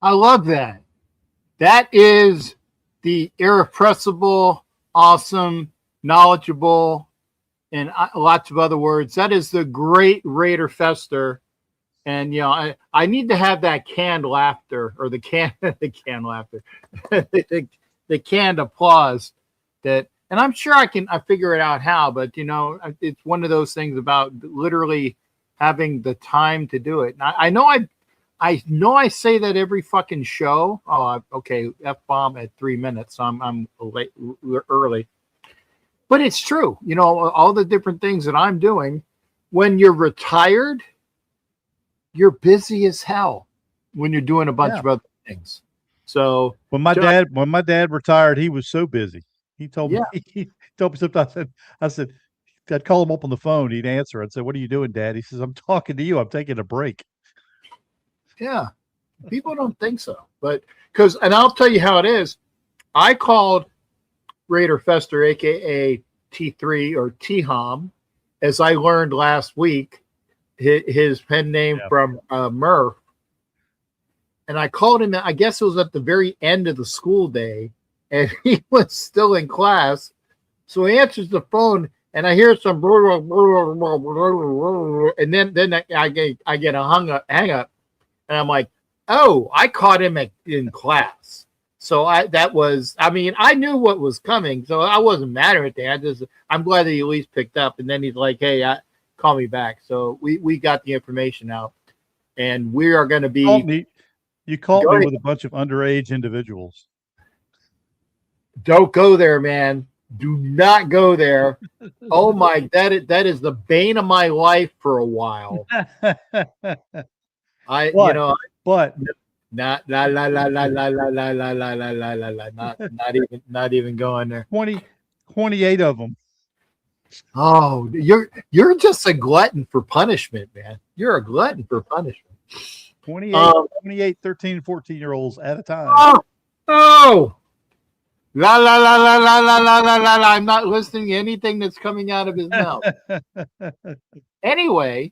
I love that. That is the irrepressible, awesome, knowledgeable, and lots of other words. That is the great Raider Fester. And I need to have that canned laughter, or the canned laughter, the canned applause. And I'm sure I figure it out how, but it's one of those things about literally having the time to do it. And I know I say that every fucking show. Oh, okay, F-bomb at 3 minutes. So I'm late, early, but it's true. All the different things that I'm doing. When you're retired, you're busy as hell. When you're doing a bunch of other things. So when my dad retired, he was so busy. He told me he told me sometimes. I said I'd call him up on the phone. He'd answer. I'd say, "What are you doing, Dad?" He says, "I'm talking to you. I'm taking a break." Yeah, people don't think so, but and I'll tell you how it is. I called Raider Fester, aka T3 or T-Hom, as I learned last week, his pen name from Murph. And I called him, I guess it was at the very end of the school day, and he was still in class. So he answers the phone, and I hear some, and then I get a hang up, and I'm like, oh, I caught him in class. So I knew what was coming, so I wasn't mad or anything. I'm glad that he at least picked up. And then he's like, hey, call me back. So we got the information out, and we are going to be. You caught me with a bunch of underage individuals. Don't go there, man. Do not go there. Oh my, that is the bane of my life for a while. Not even going there. 28 of them. Oh, you're just a glutton for punishment, man. You're a glutton for punishment. 28, 13, 14-year-olds at a time. Oh. La la la la la la la la la la. I'm not listening to anything that's coming out of his mouth. Anyway,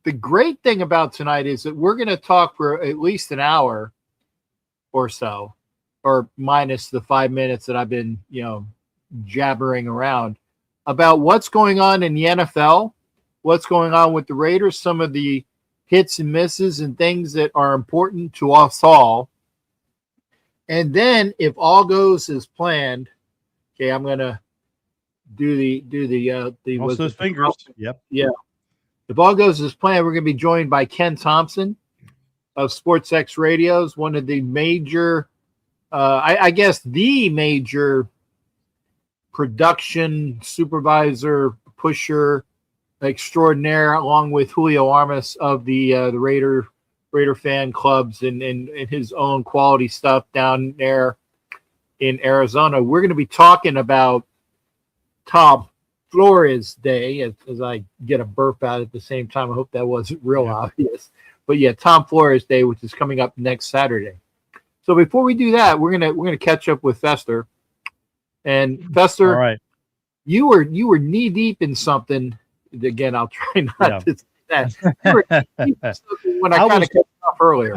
the great thing about tonight is that we're going to talk for at least an hour or so, or minus the 5 minutes that I've been, jabbering around about what's going on in the NFL, what's going on with the Raiders, some of the hits and misses and things that are important to us all. And then if all goes as planned, okay, I'm going to do the those fingers. Yep. Yeah. If all goes as planned, we're going to be joined by Ken Thomson of SportsX Radios, one of the major, I guess the major production supervisor, pusher extraordinaire, along with Julio Armas of the Raider fan clubs and his own quality stuff down there in Arizona. We're going to be talking about Tom Flores Day as I get a burp out at the same time. I hope that wasn't real obvious. But yeah, Tom Flores Day, which is coming up next Saturday. So before we do that, we're gonna catch up with Fester. And Fester, all right, you were knee deep in something. Again, I'll try not to say that. You were knee deep in something when I kind of cut off earlier.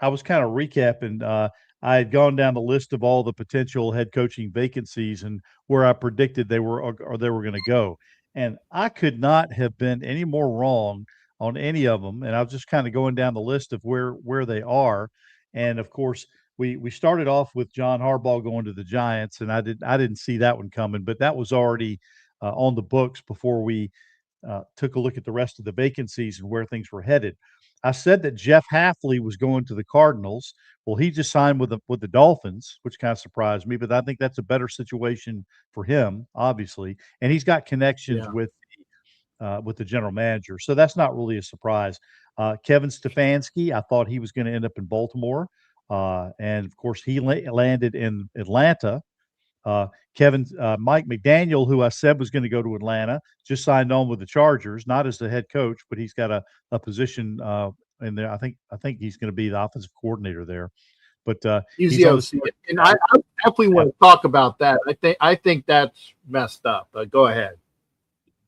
I was kind of recapping. I had gone down the list of all the potential head coaching vacancies and where I predicted they were going to go. And I could not have been any more wrong on any of them. And I was just kind of going down the list of where they are. And of course, we started off with John Harbaugh going to the Giants, and I didn't see that one coming, but that was already on the books before we took a look at the rest of the vacancies and where things were headed. I said that Jeff Hafley was going to the Cardinals. Well, he just signed with the Dolphins, which kind of surprised me, but I think that's a better situation for him, obviously. And he's got connections with the general manager. So that's not really a surprise. Kevin Stefanski, I thought he was going to end up in Baltimore. And of course, he landed in Atlanta. Mike McDaniel, who I said was going to go to Atlanta, just signed on with the Chargers, not as the head coach, but he's got a position in there. I think he's going to be the offensive coordinator there. But he's the OC. And I definitely want to talk about that. I think that's messed up. Go ahead.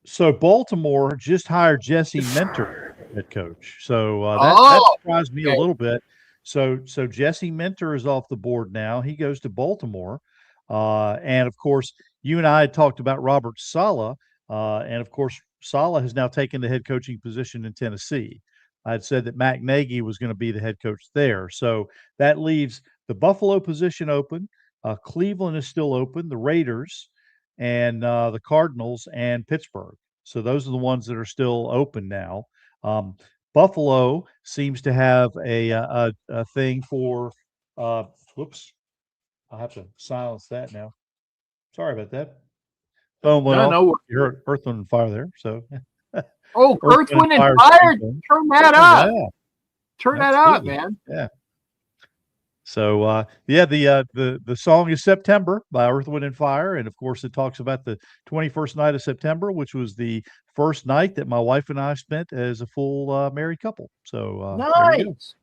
So Baltimore just hired Jesse Minter head coach. So that surprised me a little bit. So Jesse Minter is off the board now. He goes to Baltimore. And of course, you and I had talked about Robert Saleh. And of course, Saleh has now taken the head coaching position in Tennessee. I had said that Matt Nagy was going to be the head coach there. So that leaves the Buffalo position open. Cleveland is still open, the Raiders, and the Cardinals and Pittsburgh. So those are the ones that are still open now. Buffalo seems to have a thing for. Whoops, I'll have to silence that now. Sorry about that. Phone went No, off. no. You heard Earth, Wind, and Fire there. So, Oh, Earth, Wind, and Fire's Fire. theme Turn that song. up. Yeah, Turn that up, absolutely. man. Yeah. So the song is September by Earth, Wind, and Fire, and of course it talks about the 21st night of September, which was the first night that my wife and I spent as a full married couple. So there you go. Nice.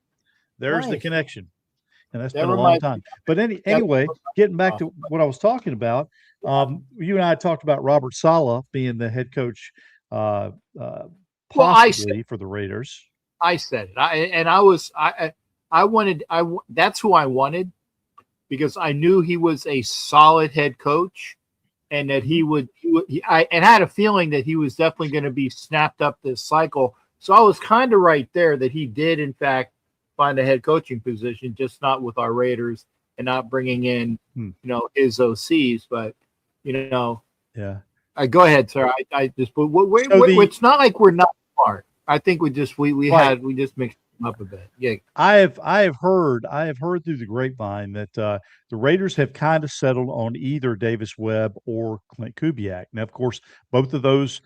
There's the Nice. connection, and that's That been a long reminds time. me. But anyway, getting back to what I was talking about, you and I talked about Robert Saleh being the head coach, possibly for the Raiders. I said it. That's who I wanted, because I knew he was a solid head coach, and that I had a feeling that he was definitely going to be snapped up this cycle. So I was kind of right there that he did in fact find a head coaching position, just not with our Raiders and not bringing in his OCs, but yeah. Go ahead, sir. I just it's not like we're not smart. I think we just mixed them up a bit. Yeah. I have heard through the grapevine that the Raiders have kind of settled on either Davis Webb or Clint Kubiak. Now, of course, both of those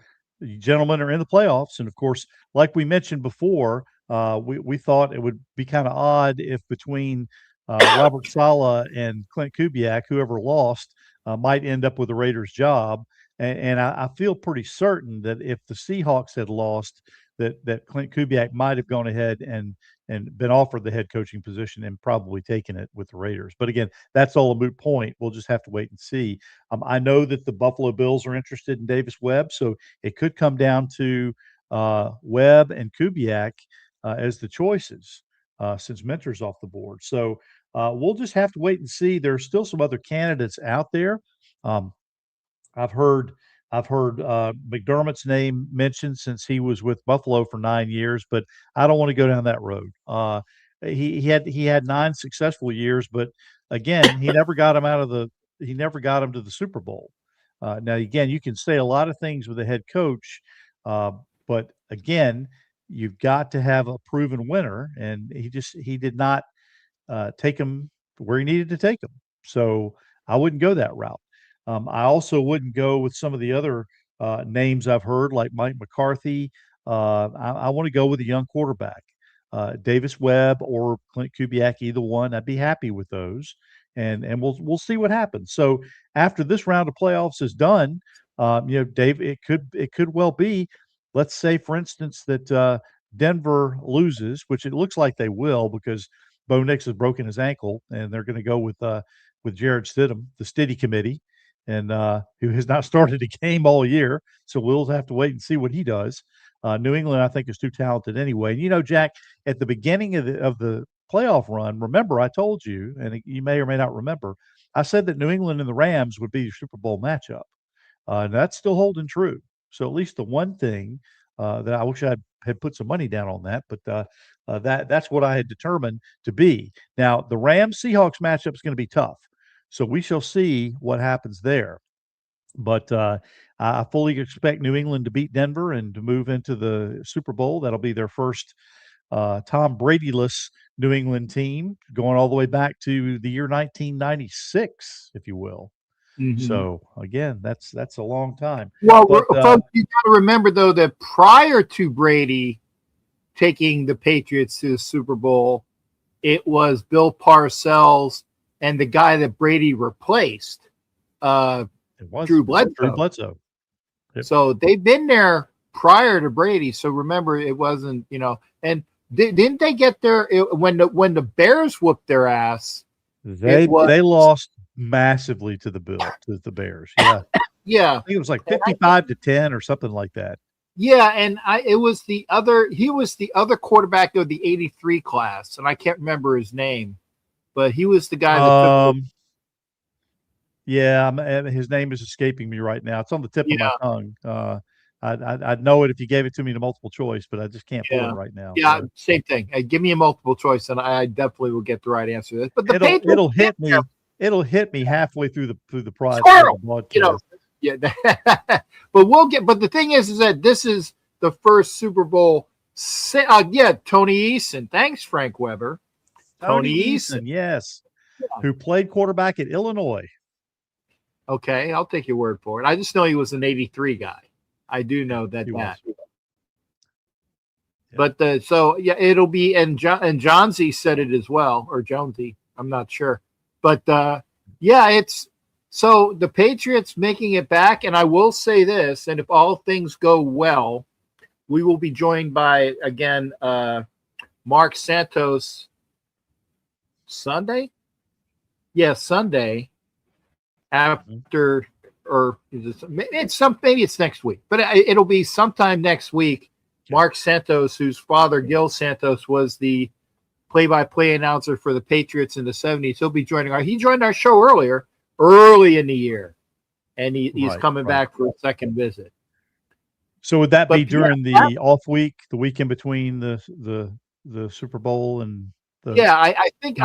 gentlemen are in the playoffs, and of course, like we mentioned before, we thought it would be kind of odd if between Robert Saleh and Clint Kubiak, whoever lost might end up with the Raiders' job. And I feel pretty certain that if the Seahawks had lost, that Clint Kubiak might have gone ahead and been offered the head coaching position and probably taken it with the Raiders. But again, that's all a moot point. We'll just have to wait and see. I know that the Buffalo Bills are interested in Davis Webb, so it could come down to Webb and Kubiak as the choices since Minter's off the board. So we'll just have to wait and see. There's still some other candidates out there. I've heard McDermott's name mentioned since he was with Buffalo for 9 years, but I don't want to go down that road. He had 9 successful years, but again, he never got him to the Super Bowl. Now, again, you can say a lot of things with a head coach, but again, you've got to have a proven winner, and he did not take him where he needed to take him. So I wouldn't go that route. I also wouldn't go with some of the other names I've heard, like Mike McCarthy. I want to go with a young quarterback, Davis Webb or Clint Kubiak, either one. I'd be happy with those, and we'll see what happens. So after this round of playoffs is done, Dave, it could well be, let's say, for instance, that Denver loses, which it looks like they will because Bo Nix has broken his ankle, and they're going to go with Jared Stidham, the Stiddy committee, and who has not started a game all year. So we'll have to wait and see what he does. New England, I think, is too talented anyway. And, Jack, at the beginning of the playoff run, remember I told you, and you may or may not remember, I said that New England and the Rams would be your Super Bowl matchup. And that's still holding true. So at least the one thing that I wish I had put some money down on that, but that's what I had determined to be. Now, the Rams-Seahawks matchup is going to be tough. So we shall see what happens there. But I fully expect New England to beat Denver and to move into the Super Bowl. That'll be their first Tom Brady-less New England team, going all the way back to the year 1996, if you will. Mm-hmm. So again, that's a long time. Well, folks, you got to remember though that prior to Brady taking the Patriots to the Super Bowl, it was Bill Parcells and the guy that Brady replaced, Drew Bledsoe. Yep. So they've been there prior to Brady. So remember, it wasn't, and didn't they get there when the Bears whooped their ass? They lost massively to the Bears. Yeah. Yeah. I think it was like 55-10 or something like that. Yeah, and he was the other quarterback of the '83 class, and I can't remember his name, but he was the guy that took over. Um, yeah, his name is escaping me right now. It's on the tip of my Yeah, tongue. I'd know it if you gave it to me in a multiple choice, but I just can't pull it yeah, right now. yeah. So Same thing. Give me a multiple choice, and I definitely will get the right answer to this. But the it'll Patriots, it'll hit me. It'll hit me halfway through the squirrel. You know, broadcast. yeah. But we'll get. But the thing is that this is the first Super Bowl. Yeah, Tony Eason. Thanks, Frank Weber. Tony Tony Eason. Eason, yes, who played quarterback at Illinois. Okay, I'll take your word for it. I just know he was an '83 guy. I do know that. He was. Yeah. But so yeah, it'll be and Johnsy said it as well, or Jonesy. I'm not sure, but yeah, it's so the Patriots making it back. And I will say this: and if all things go well, we will be joined by again Mark Santos Sunday. Yeah, Sunday after, or maybe it's next week, but it'll be sometime next week. Mark Santos, whose father Gil Santos was the play-by-play announcer for the Patriots in the '70s, he'll be joining he joined our show early in the year, and he's coming back for a second visit. So would that be during the off week, the week in between the Super Bowl and the I think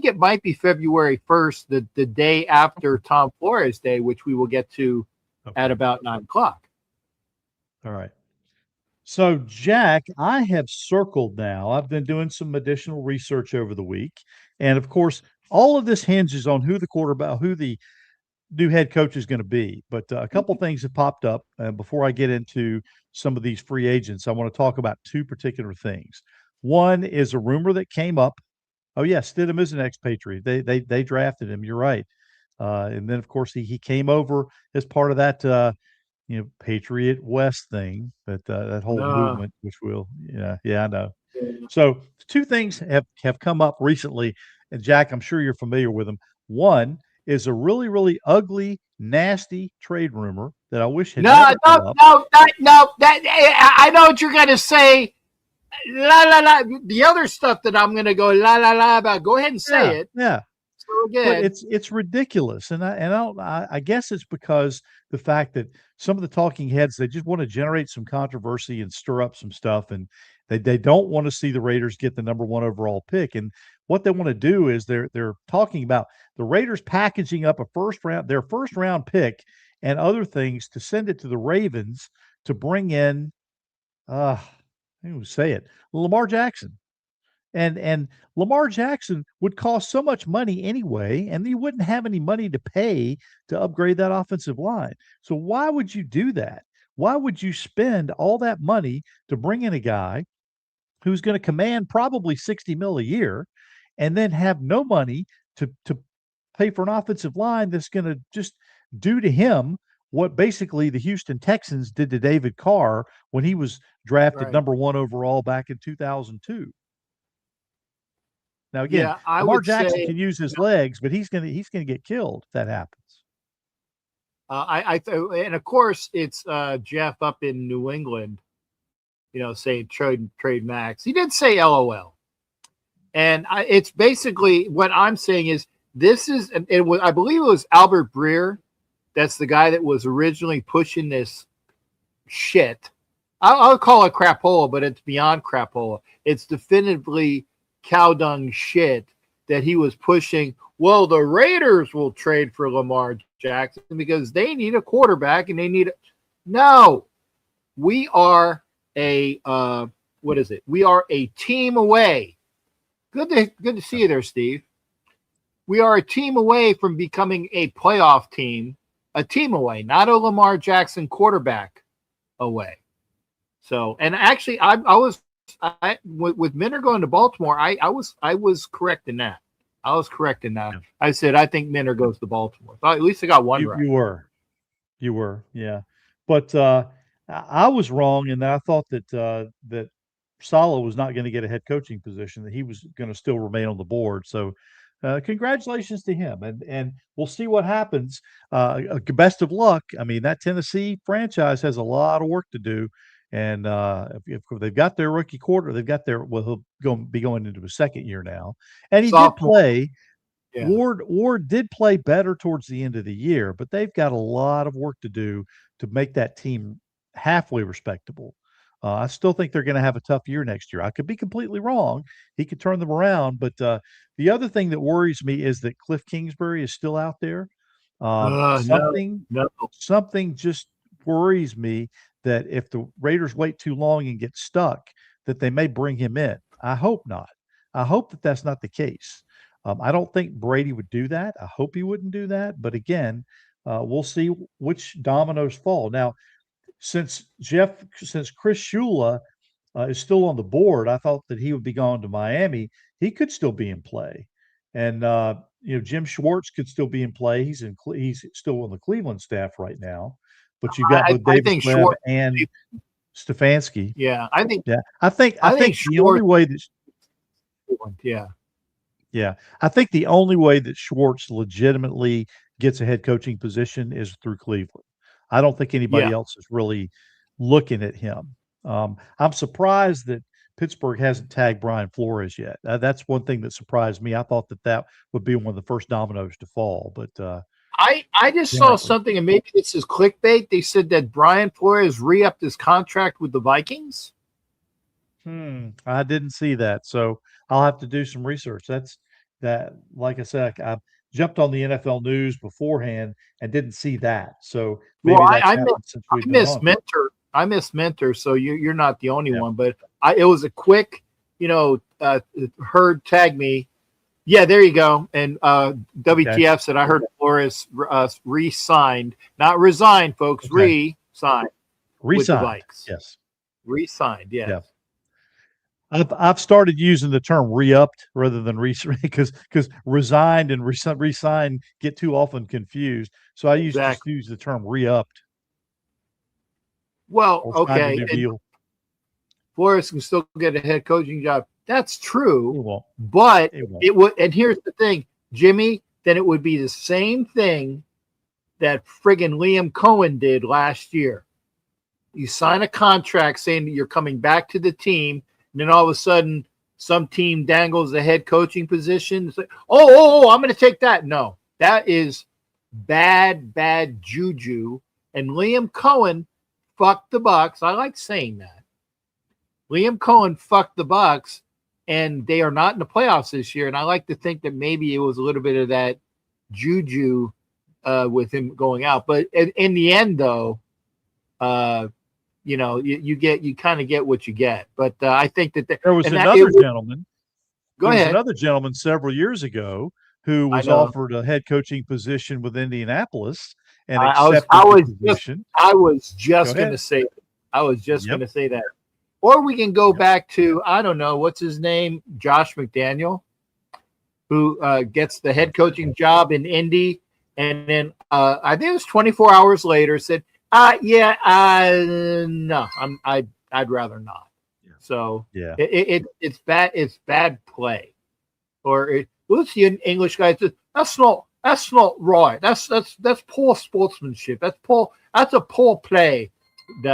it might be February 1st, the day after Tom Flores Day, which we will get to at about 9:00. All right. So, Jack, I have circled now. I've been doing some additional research over the week. And of course, all of this hinges on who the new head coach is going to be. But a couple things have popped up. Before I get into some of these free agents, I want to talk about two particular things. One is a rumor that came up. Oh, yeah, Stidham is an expatriate. They drafted him. You're right. And then, of course, he came over as part of that Patriot West thing, that whole movement, which will, I know. So two things have come up recently, and Jack, I'm sure you're familiar with them. One is a really, really ugly, nasty trade rumor that I wish had never come up. No. I know what you're gonna say. La la la. The other stuff that I'm gonna go la la la about. Go ahead and say it. Yeah. So again, But it's ridiculous, and I guess it's because the fact that some of the talking heads, they just want to generate some controversy and stir up some stuff, and they don't want to see the Raiders get the number one overall pick. And what they want to do is they're talking about the Raiders packaging up their first round pick and other things to send it to the Ravens to bring in I don't say it, Lamar Jackson. And Lamar Jackson would cost so much money anyway, and you wouldn't have any money to pay to upgrade that offensive line. So why would you do that? Why would you spend all that money to bring in a guy who's going to command probably 60 mil a year and then have no money to pay for an offensive line that's going to just do to him what basically the Houston Texans did to David Carr when he was drafted number one overall back in 2002. Now again, Lamar Jackson can use his legs, but he's gonna get killed if that happens. And of course it's Jeff up in New England, saying trade Max. He did say LOL, and it's basically what I'm saying is this is I believe it was Albert Breer, that's the guy that was originally pushing this shit. I'll call it crapola, but it's beyond crapola. It's definitively cow dung shit that he was pushing. Well, the Raiders will trade for Lamar Jackson because they need a quarterback and they need no. We are a what is it? We are a team away. Good to see you there, Steve. We are a team away from becoming a playoff team. A team away, not a Lamar Jackson quarterback away. So, and actually, I was with Minter going to Baltimore. I was correct in that. I was correct in that. I said I think Minter goes to Baltimore. So at least I got one right. You were, yeah. But I was wrong in that I thought that Saleh was not going to get a head coaching position. That he was going to still remain on the board. So congratulations to him, and we'll see what happens. Best of luck. I mean, that Tennessee franchise has a lot of work to do, and if they've got their rookie quarter, they've got their well, he'll be going into his second year now, and he did Sophomore. play. Yeah. Ward did play better towards the end of the year, but they've got a lot of work to do to make that team halfway respectable. I still think they're going to have a tough year next year. I could be completely wrong. He could turn them around, but the other thing that worries me is that Cliff Kingsbury is still out there. No, Something no. something just worries me that if the Raiders wait too long and get stuck, that they may bring him in. I hope not. I hope that that's not the case. I don't think Brady would do that. I hope he wouldn't do that. But again, we'll see which dominoes fall. Now, since Chris Shula is still on the board, I thought that he would be going to Miami. He could still be in play, and Jim Schwartz could still be in play. He's still on the Cleveland staff right now, but you've got both I Davis think Webb Schwartz. and Stefanski. Yeah, Yeah, I think the only Schwartz. way that Yeah, yeah, I think the only way that Schwartz legitimately gets a head coaching position is through Cleveland. I don't think anybody yeah. else is really looking at him. I'm surprised that Pittsburgh hasn't tagged Brian Flores yet. That's one thing that surprised me. I thought that would be one of the first dominoes to fall, but I just saw apparently, something, and maybe this is clickbait. They said that Brian Flores re-upped his contract with the Vikings. I didn't see that, so I'll have to do some research. That. Like I said, I jumped on the NFL news beforehand and didn't see that. So Well, maybe that's happened since we've been miss on. Mentor. I miss Mentor, so you're not the only Yeah. one. But it was a quick, Herd tagged me. Yeah, there you go. And WTF said I heard Flores re-signed, not resigned, folks. Okay. Re-signed with the Resigned. Vikes. Yes. Re-signed. Yes. Yeah. I've started using the term re-upped rather than because resigned and re-signed get too often confused. So I just use the term re-upped Well, or signed a okay. new And deal. Flores can still get a head coaching job. That's true. It won't. But won't. it would, and here's the thing, Jimmy, then it would be the same thing that friggin' Liam Cohen did last year. You sign a contract saying that you're coming back to the team, and then all of a sudden some team dangles a head coaching position. It's like, I'm going to take that. No, that is bad juju. And Liam Cohen fucked the Bucs. I like saying that. Liam Cohen fucked the Bucs, and they are not in the playoffs this year. And I like to think that maybe it was a little bit of that juju with him going out. But in the end, though, you kind of get what you get. But I think that there was another gentleman. Go ahead. Another gentleman several years ago who was offered a head coaching position with Indianapolis and accepted the position. I was just going to say that. Or we can go back to, I don't know, what's his name? Josh McDaniel, who gets the head coaching job in Indy. And then I think it was 24 hours later said, no, I'd rather not. Yeah. So it's bad. It's bad play. Or what's the English guy says? That's not right. That's poor sportsmanship. That's a poor play,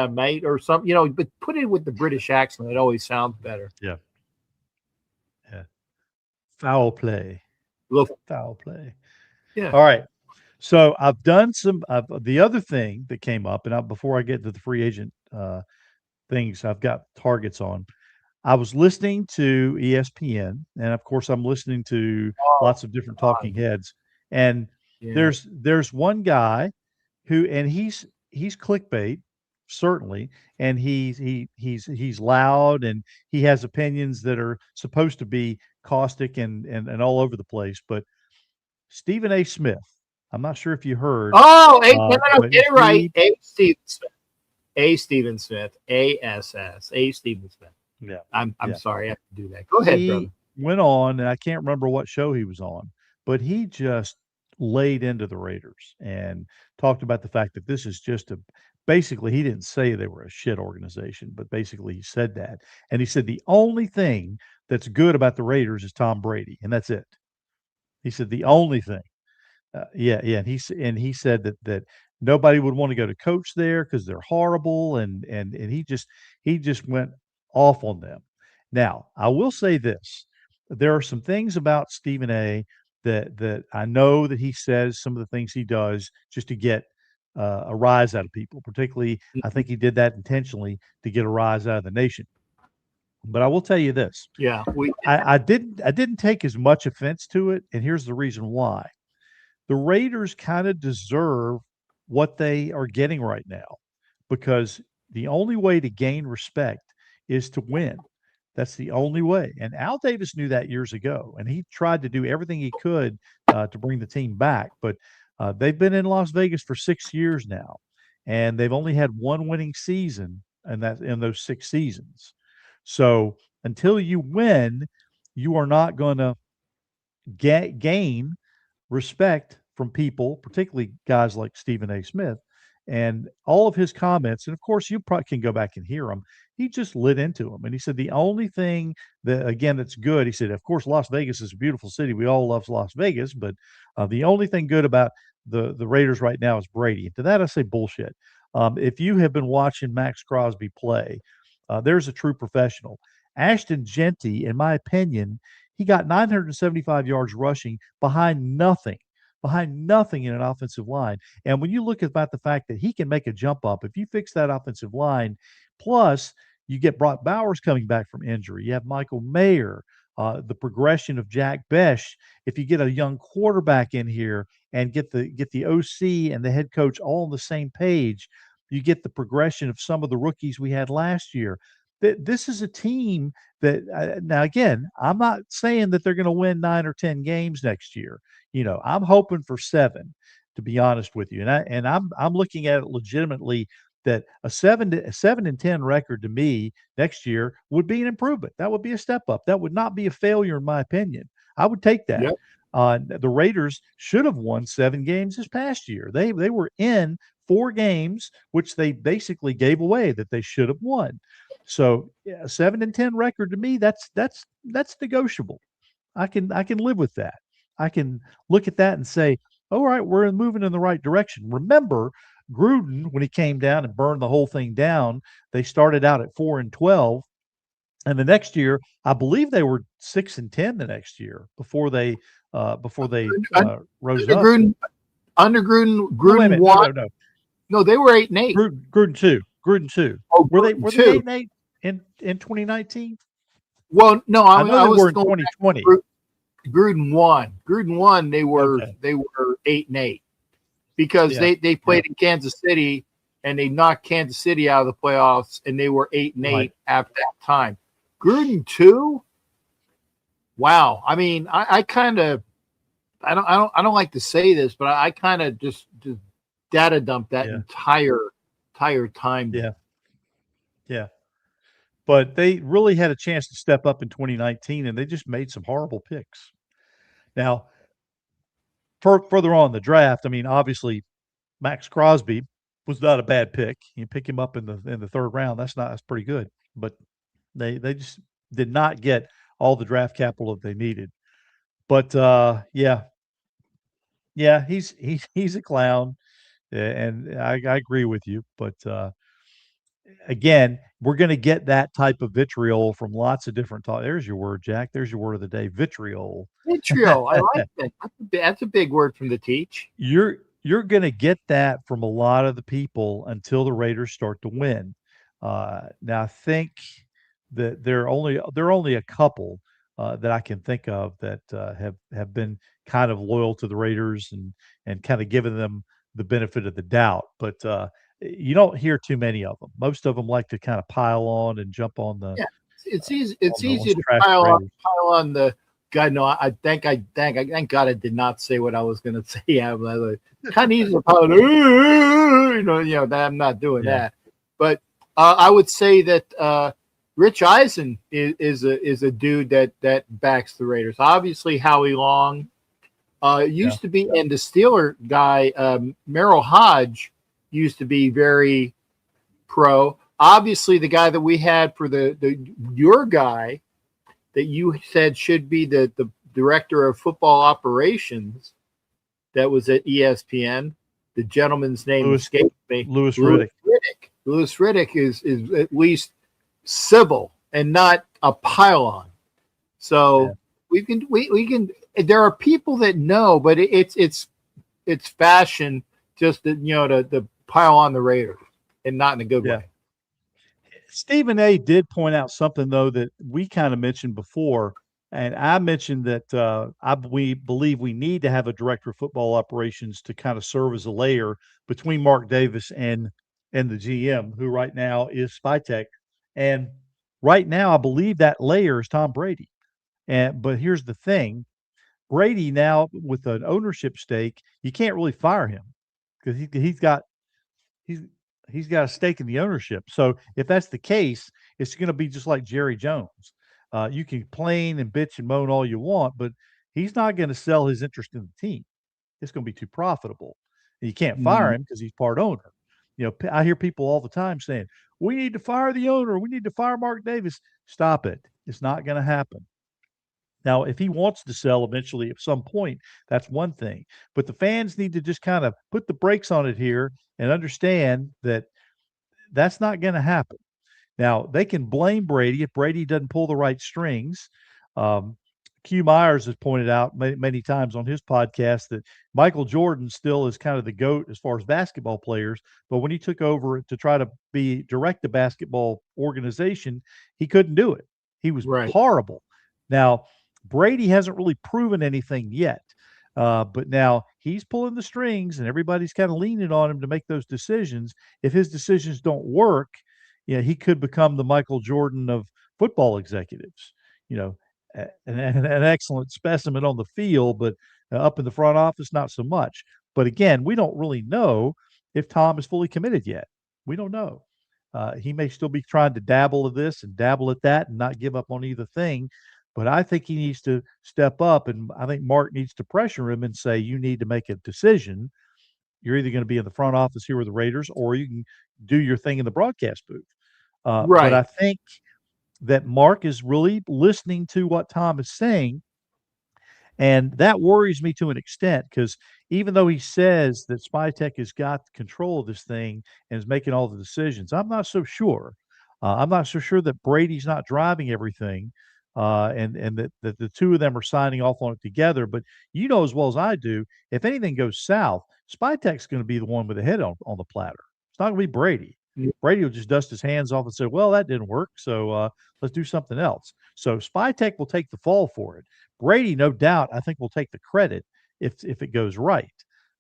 mate, or something. But put it with the British accent. It always sounds better. Yeah. Foul play. Foul play. Yeah. All right. So I've done some the other thing that came up, and before I get to the free agent things I've got targets on, I was listening to ESPN, and of course I'm listening to lots of different talking heads. And there's one guy who, and he's clickbait, certainly, and he's loud, and he has opinions that are supposed to be caustic and all over the place. But Stephen A. Smith, I'm not sure if you heard. Get it right. A. Stephen Smith. A.S.S. A. Stephen Smith. Yeah. I'm sorry I have to do that. Go ahead, brother. Went on, and I can't remember what show he was on, but he just laid into the Raiders and talked about the fact that this is just basically, he didn't say they were a shit organization, but basically he said that. And he said the only thing that's good about the Raiders is Tom Brady, and that's it. He said the only thing. Yeah. And he said that nobody would want to go to coach there because they're horrible, and he just went off on them. Now, I will say this: there are some things about Stephen A. that I know that he says some of the things he does just to get a rise out of people. Particularly, I think he did that intentionally to get a rise out of the nation. But I will tell you this: Yeah, we I didn't take as much offense to it, and here's the reason why. The Raiders kind of deserve what they are getting right now because the only way to gain respect is to win. That's the only way. And Al Davis knew that years ago, and he tried to do everything he could to bring the team back. But they've been in Las Vegas for 6 years now, and they've only had one winning season, and that in those 6 seasons. So until you win, you are not going to gain respect from people, particularly guys like Stephen A. Smith. And all of his comments, and of course, you probably can go back and hear them. He just lit into them. And he said, the only thing that, again, that's good, he said, of course, Las Vegas is a beautiful city. We all love Las Vegas, but the only thing good about the Raiders right now is Brady. And to that, I say bullshit. If you have been watching Max Crosby play, there's a true professional. Ashton Genty, in my opinion, he got 975 yards rushing behind nothing in an offensive line. And when you look about the fact that he can make a jump up, if you fix that offensive line, plus you get Brock Bowers coming back from injury, you have Michael Mayer, the progression of Jack Besh. If you get a young quarterback in here and get the OC and the head coach all on the same page, you get the progression of some of the rookies we had last year. This is a team that now again, I'm not saying that they're going to win 9 or 10 games next year. I'm hoping for 7, to be honest with you, and I'm looking at it legitimately that a 7-10 record to me next year would be an improvement. That would be a step up. That would not be a failure, in my opinion. I would take that. Yep. The Raiders should have won 7 games this past year. They were in 4 games, which they basically gave away that they should have won. So yeah, a 7-10 record to me, that's negotiable. I can live with that. I can look at that and say, all right, we're moving in the right direction. Remember, Gruden, when he came down and burned the whole thing down, they started out at 4-12. And the next year, I believe they were 6-10 the next year before they rose under up. Gruden, Gruden Wait a minute. won. No. No, they were 8-8. Gruden two. Oh, were they Gruden two. 8-8 in 2019? Well, no, I know I they was were in going 2020. Gruden won. Gruden won. They were Okay. 8-8 because Yeah. they played in Kansas City and they knocked Kansas City out of the playoffs, and they were 8-8 Right. at that time. Gruden 2. Wow. I mean, I kind of I don't like to say this, but I kind of just data dump that entire time. Yeah. But they really had a chance to step up in 2019, and they just made some horrible picks. Now, further on in the draft, I mean, obviously, Max Crosby was not a bad pick. You pick him up in the third round. That's pretty good. But they just did not get all the draft capital that they needed. But yeah, he's a clown, and I agree with you. But again, we're going to get that type of vitriol from lots of different talk. There's your word, Jack. There's your word of the day, vitriol. Vitriol. I like that. That's a big word from the teach. You're going to get that from a lot of the people until the Raiders start to win. Now, I think that there are only a couple that I can think of that have been kind of loyal to the Raiders and kind of given them the benefit of the doubt. But you don't hear too many of them. Most of them like to kind of pile on and jump on the. Yeah, it's easy. It's easy to trash pile Raiders. on the. God, no, thank God I did not say what I was going to say. Yeah, kind of easy to pile that I'm not doing that. But I would say that Rich Eisen is a dude that backs the Raiders. Obviously, Howie Long used to be, and the Steeler guy Merrill Hodge used to be very pro. Obviously, the guy that we had for your guy that you said should be the director of football operations that was at ESPN. The gentleman's name escaped me. Louis Riddick. Louis Riddick is at least civil and not a pylon. So we can. There are people that know, but it's fashion just to pile on the Raiders, and not in a good way. Stephen A. did point out something, though, that we kind of mentioned before, and I mentioned that we believe we need to have a director of football operations to kind of serve as a layer between Mark Davis and the GM, who right now is Spytek. And right now, I believe that layer is Tom Brady. But here's the thing. Brady now, with an ownership stake, you can't really fire him because he's got a stake in the ownership. So if that's the case, it's going to be just like Jerry Jones. You can complain and bitch and moan all you want, but he's not going to sell his interest in the team. It's going to be too profitable. And you can't fire him because he's part owner. I hear people all the time saying, we need to fire the owner. We need to fire Mark Davis. Stop it. It's not going to happen. Now, if he wants to sell eventually at some point, that's one thing. But the fans need to just kind of put the brakes on it here and understand that that's not going to happen. Now, they can blame Brady if Brady doesn't pull the right strings. Q Myers has pointed out many times on his podcast that Michael Jordan still is kind of the GOAT as far as basketball players. But when he took over to try to direct the basketball organization, he couldn't do it. He was horrible. Now, Brady hasn't really proven anything yet. But now he's pulling the strings and everybody's kind of leaning on him to make those decisions. If his decisions don't work, he could become the Michael Jordan of football executives, an excellent specimen on the field, but up in the front office, not so much. But again, we don't really know if Tom is fully committed yet. We don't know. He may still be trying to dabble at this and dabble at that and not give up on either thing. But I think he needs to step up, and I think Mark needs to pressure him and say, you need to make a decision. You're either going to be in the front office here with the Raiders, or you can do your thing in the broadcast booth. But I think that Mark is really listening to what Tom is saying, and that worries me to an extent because even though he says that Spytek has got control of this thing and is making all the decisions, I'm not so sure. I'm not so sure that Brady's not driving everything. And that the two of them are signing off on it together. But as well as I do, if anything goes south, Spytek's going to be the one with the head on the platter. It's not going to be Brady. Brady will just dust his hands off and say, well, that didn't work, so let's do something else. So Spytek will take the fall for it. Brady, no doubt, I think will take the credit if it goes right.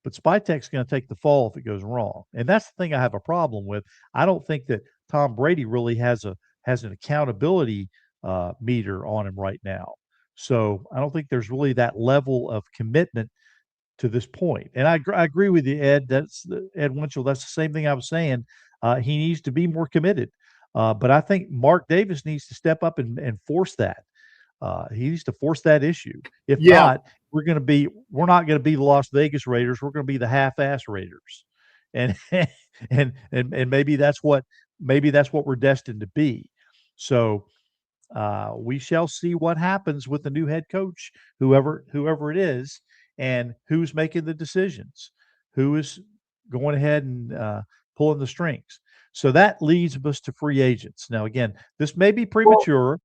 But Spytek's going to take the fall if it goes wrong. And that's the thing I have a problem with. I don't think that Tom Brady really has an accountability meter on him right now. So I don't think there's really that level of commitment to this point. And I agree with you, Ed. That's Ed Winchell. That's the same thing I was saying. He needs to be more committed. But I think Mark Davis needs to step up and force that. He needs to force that issue. If not, we're not going to be the Las Vegas Raiders. We're going to be the half-ass Raiders. And maybe that's what we're destined to be. So we shall see what happens with the new head coach, whoever it is, and who's making the decisions, who is going ahead and pulling the strings. So that leads us to free agents. Now, again, this may be premature.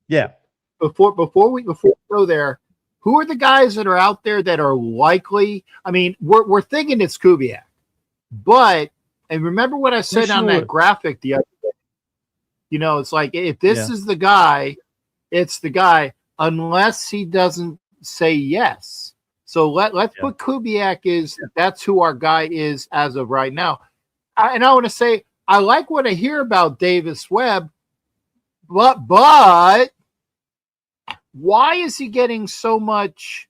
Before we go there, who are the guys that are out there that are likely? I mean, we're thinking it's Kubiak, and remember what I said on that graphic the other day. It's like if this is the guy, it's the guy, unless he doesn't say yes. So let's put Kubiak that's who our guy is as of right now. I want to say I like what I hear about Davis Webb, but why is he getting so much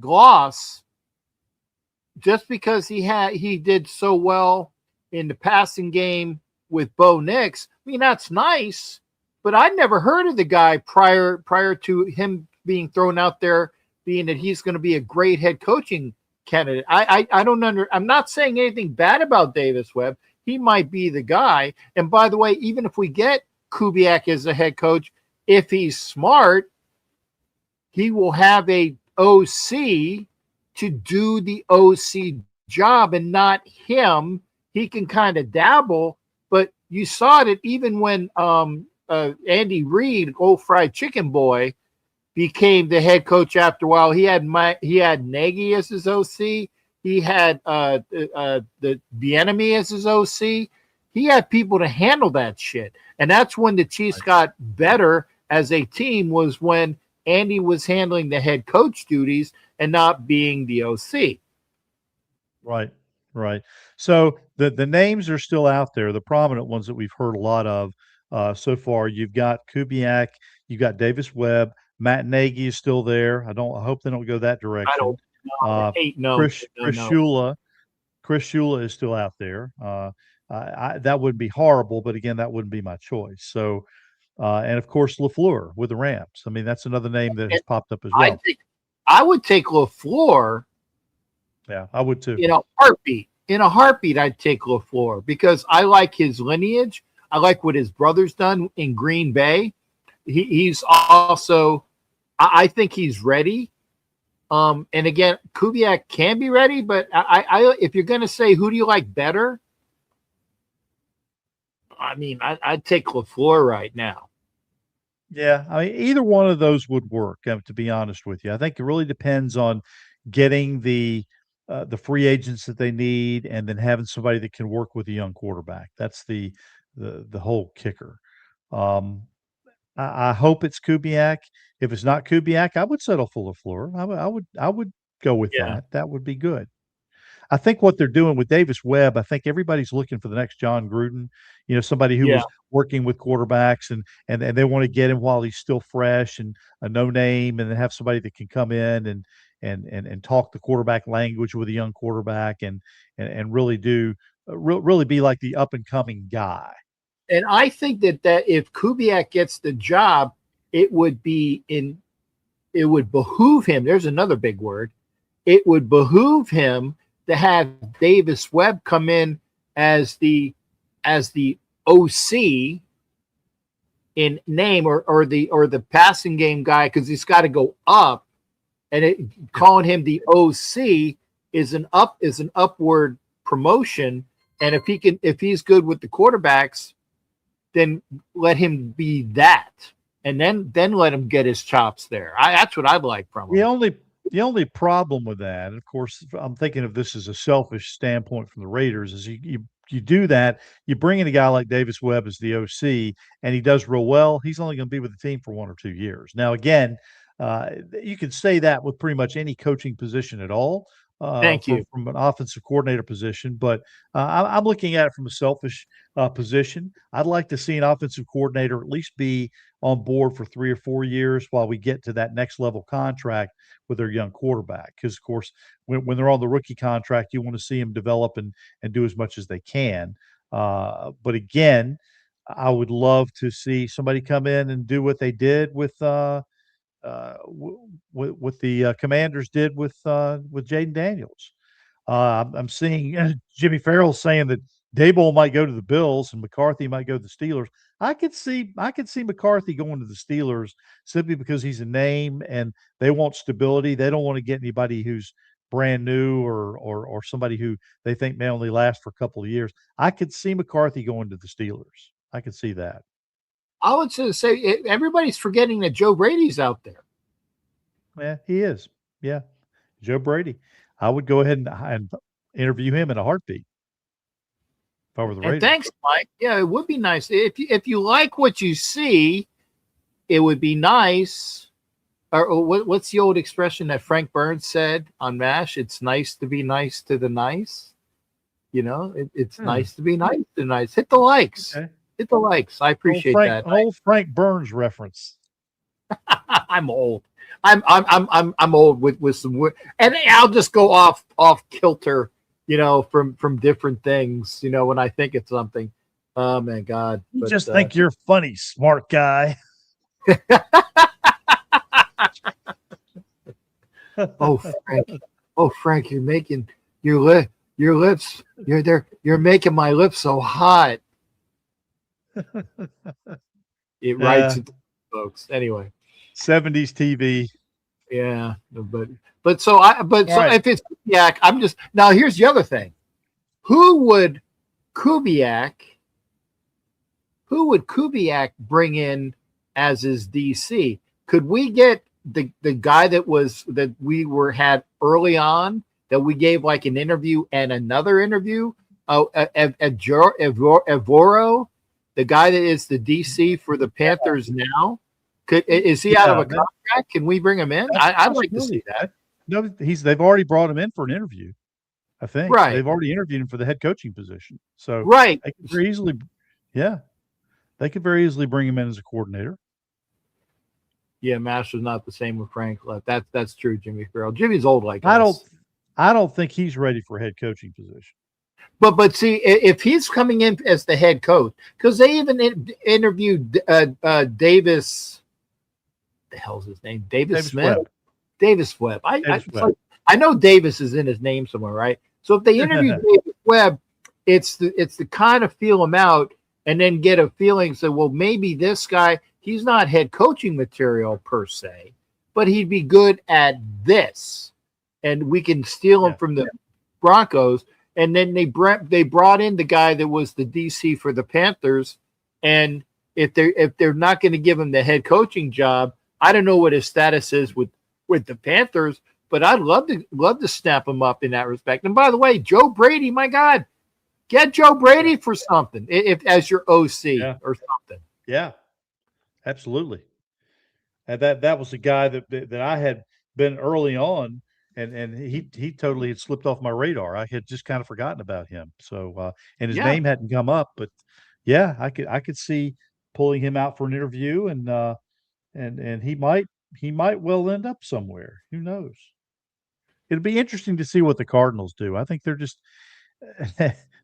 gloss just because he did so well in the passing game with Bo Nix? I mean, that's nice, but I'd never heard of the guy prior to him being thrown out there, being that he's going to be a great head coaching candidate. I don't I'm not saying anything bad about Davis Webb. He might be the guy. And by the way, even if we get Kubiak as a head coach, if he's smart, he will have a OC to do the OC job and not him. He can kind of dabble, but you saw it even when Andy Reid, old fried chicken boy, became the head coach after a while. He had Nagy as his OC. He had the enemy as his OC. He had people to handle that shit. And that's when the Chiefs got better as a team, was when Andy was handling the head coach duties and not being the OC. Right, right. So the names are still out there, the prominent ones that we've heard a lot of so far. You've got Kubiak, you've got Davis Webb, Matt Nagy is still there. I hope they don't go that I don't direction. know. No. Chris Shula is still out there. That would be horrible, but again, that wouldn't be my choice. So, and of course, LaFleur with the Rams. I mean, that's another name that has popped up as well. I would take LaFleur. Yeah, I would too. In a heartbeat, I'd take LaFleur because I like his lineage. I like what his brother's done in Green Bay. He's also, I think he's ready. And again, Kubiak can be ready, but I if you're going to say who do you like better, I mean, I'd take LaFleur right now. Yeah, I mean, either one of those would work. To be honest with you, I think it really depends on getting the free agents that they need, and then having somebody that can work with a young quarterback. That's the whole kicker. I hope it's Kubiak. If it's not Kubiak, I would settle for LaFleur. I would go with that. That would be good. I think what they're doing with Davis Webb, I think everybody's looking for the next John Gruden, somebody who was working with quarterbacks and they want to get him while he's still fresh and a no name, and then have somebody that can come in and talk the quarterback language with a young quarterback and really really be like the up and coming guy. And I think that if Kubiak gets the job, it would behoove him. There's another big word. It would behoove him to have Davis Webb come in as the OC in name or the passing game guy, because he's got to go up, and calling him the OC is an upward promotion. And if he's good with the quarterbacks, then let him be that, and then let him get his chops there. That's what I'd like from him. The only problem with that, and of course, I'm thinking of this as a selfish standpoint from the Raiders, is you do that, you bring in a guy like Davis Webb as the OC, and he does real well. He's only going to be with the team for 1 or 2 years. Now, again, you can say that with pretty much any coaching position at all. Thank you. From an offensive coordinator position, but I'm looking at it from a selfish position. I'd like to see an offensive coordinator at least be on board for 3 or 4 years while we get to that next level contract with their young quarterback. Because, of course, when they're on the rookie contract, you want to see them develop and do as much as they can. But again, I would love to see somebody come in and do what they did with the Commanders did with Jaden Daniels. I'm seeing Jimmy Farrell saying that Daboll might go to the Bills and McCarthy might go to the Steelers. I could see McCarthy going to the Steelers simply because he's a name and they want stability. They don't want to get anybody who's brand new or somebody who they think may only last for a couple of years. I could see McCarthy going to the Steelers. I could see that. I would say everybody's forgetting that Joe Brady's out there. Yeah, he is. Yeah, Joe Brady. I would go ahead and interview him in a heartbeat if I were the Raiders. Thanks, Mike. Yeah, it would be nice if you like what you see. It would be nice. Or what's the old expression that Frank Burns said on MASH? It's nice to be nice to the nice. It's nice to be nice to the nice. Hit the likes. Okay. Hit the likes. I appreciate that. An old Frank Burns reference. I'm old. I'm old with some, and I'll just go off kilter, from different things, when I think it's something. Oh my God! You just think you're funny, smart guy. Frank, you're making your lips. You're making my lips so hot. It writes it, folks. Anyway, 70s TV. Yeah, but so I but All so right. if it's Kubiak, I'm just now. Here's the other thing: who would Kubiak? Who would Kubiak bring in as his DC? Could we get the guy that we were had early on that we gave like an interview and another interview? Evoro, the guy that is the DC for the Panthers now. Is he out of Yeah, a contract? Can we bring him in? that's a I'd like to see possibility. that. No, they've already brought him in for an interview. I think Right, they've already interviewed him for the head coaching position. So right. they could very easily, yeah, they could very easily bring him in as a coordinator. Yeah, Master's not the same with Frank left. That's true, Jimmy Farrell. Jimmy's old like I don't, us. I don't think he's ready for a head coaching position. But see, if he's coming in as the head coach, because they even interviewed Davis, the hell's his name? Davis Smith. Webb. Davis Webb. Davis Webb. I know Davis is in his name somewhere, right? So if they interview Davis Webb, it's the kind of feel him out and then get a feeling. So well, maybe this guy, he's not head coaching material per se, but he'd be good at this, and we can steal him from the Broncos. And then they brought in the guy that was the DC for the Panthers, and if they're not going to give him the head coaching job, I don't know what his status is with the Panthers, but I'd love to snap him up in that respect. And by the way, Joe Brady, my God, get Joe Brady for something if as your OC or something. Yeah, absolutely. And that was the guy that I had been early on, and he totally had slipped off my radar. I had just kind of forgotten about him. So and his Yeah, name hadn't come up, but yeah, I could see pulling him out for an interview, and he might well end up somewhere. Who knows? It'll be interesting to see what the Cardinals do. I think they're just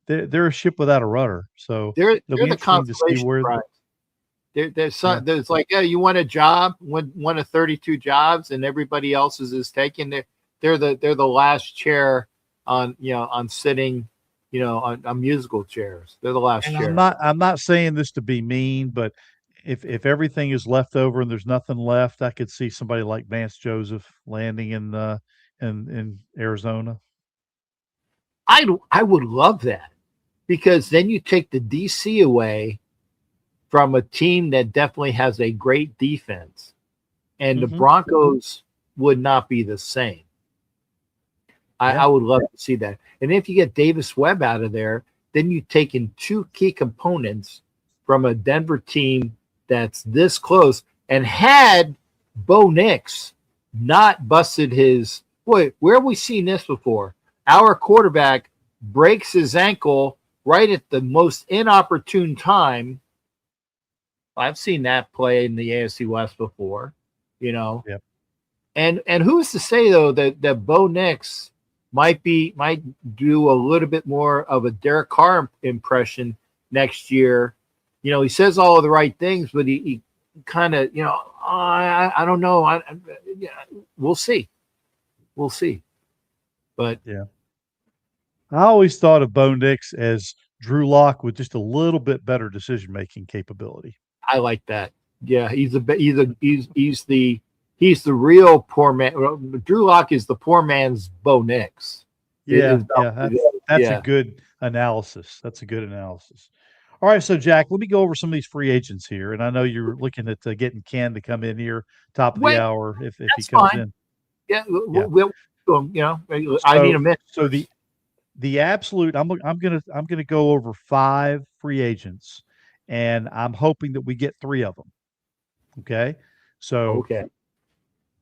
they're a ship without a rudder. So they're it'll be the interesting to see consolation where. prize. There's Yeah. there's like, yeah, you want a job, one of 32 jobs, and everybody else's is taken. They're the last chair on sitting, on musical chairs. They're the last And chair. I'm not saying this to be mean, but if everything is left over and there's nothing left, I could see somebody like Vance Joseph landing in Arizona. I would love that because then you take the DC away from a team that definitely has a great defense, and the Mhm. Broncos would not be the same. I would love to see that. And if you get Davis Webb out of there, then you've taken two key components from a Denver team that's this close. And had Bo Nix not busted his boy, where have we seen this before? Our quarterback breaks his ankle right at the most inopportune time. I've seen that play in the AFC West before, Yep. And who's to say though that Bo Nix might do a little bit more of a Derek Carr impression next year. He says all of the right things, but he kind of, I don't know. We'll see. We'll see. But Yeah. I always thought of Bo Nix as Drew Lock with just a little bit better decision making capability. I like that. Yeah, he's the real poor man. Drew Lock is the poor man's Bo Nix. Yeah, that's a good analysis. That's a good analysis. All right, so Jack, let me go over some of these free agents here, and I know you're looking at getting Ken to come in here top of the Wait, hour if he that's comes fine. in. Yeah, Yeah. I need a minute. So the absolute, I'm gonna go over 5 free agents, and I'm hoping that we get 3 of them. Okay, so Okay.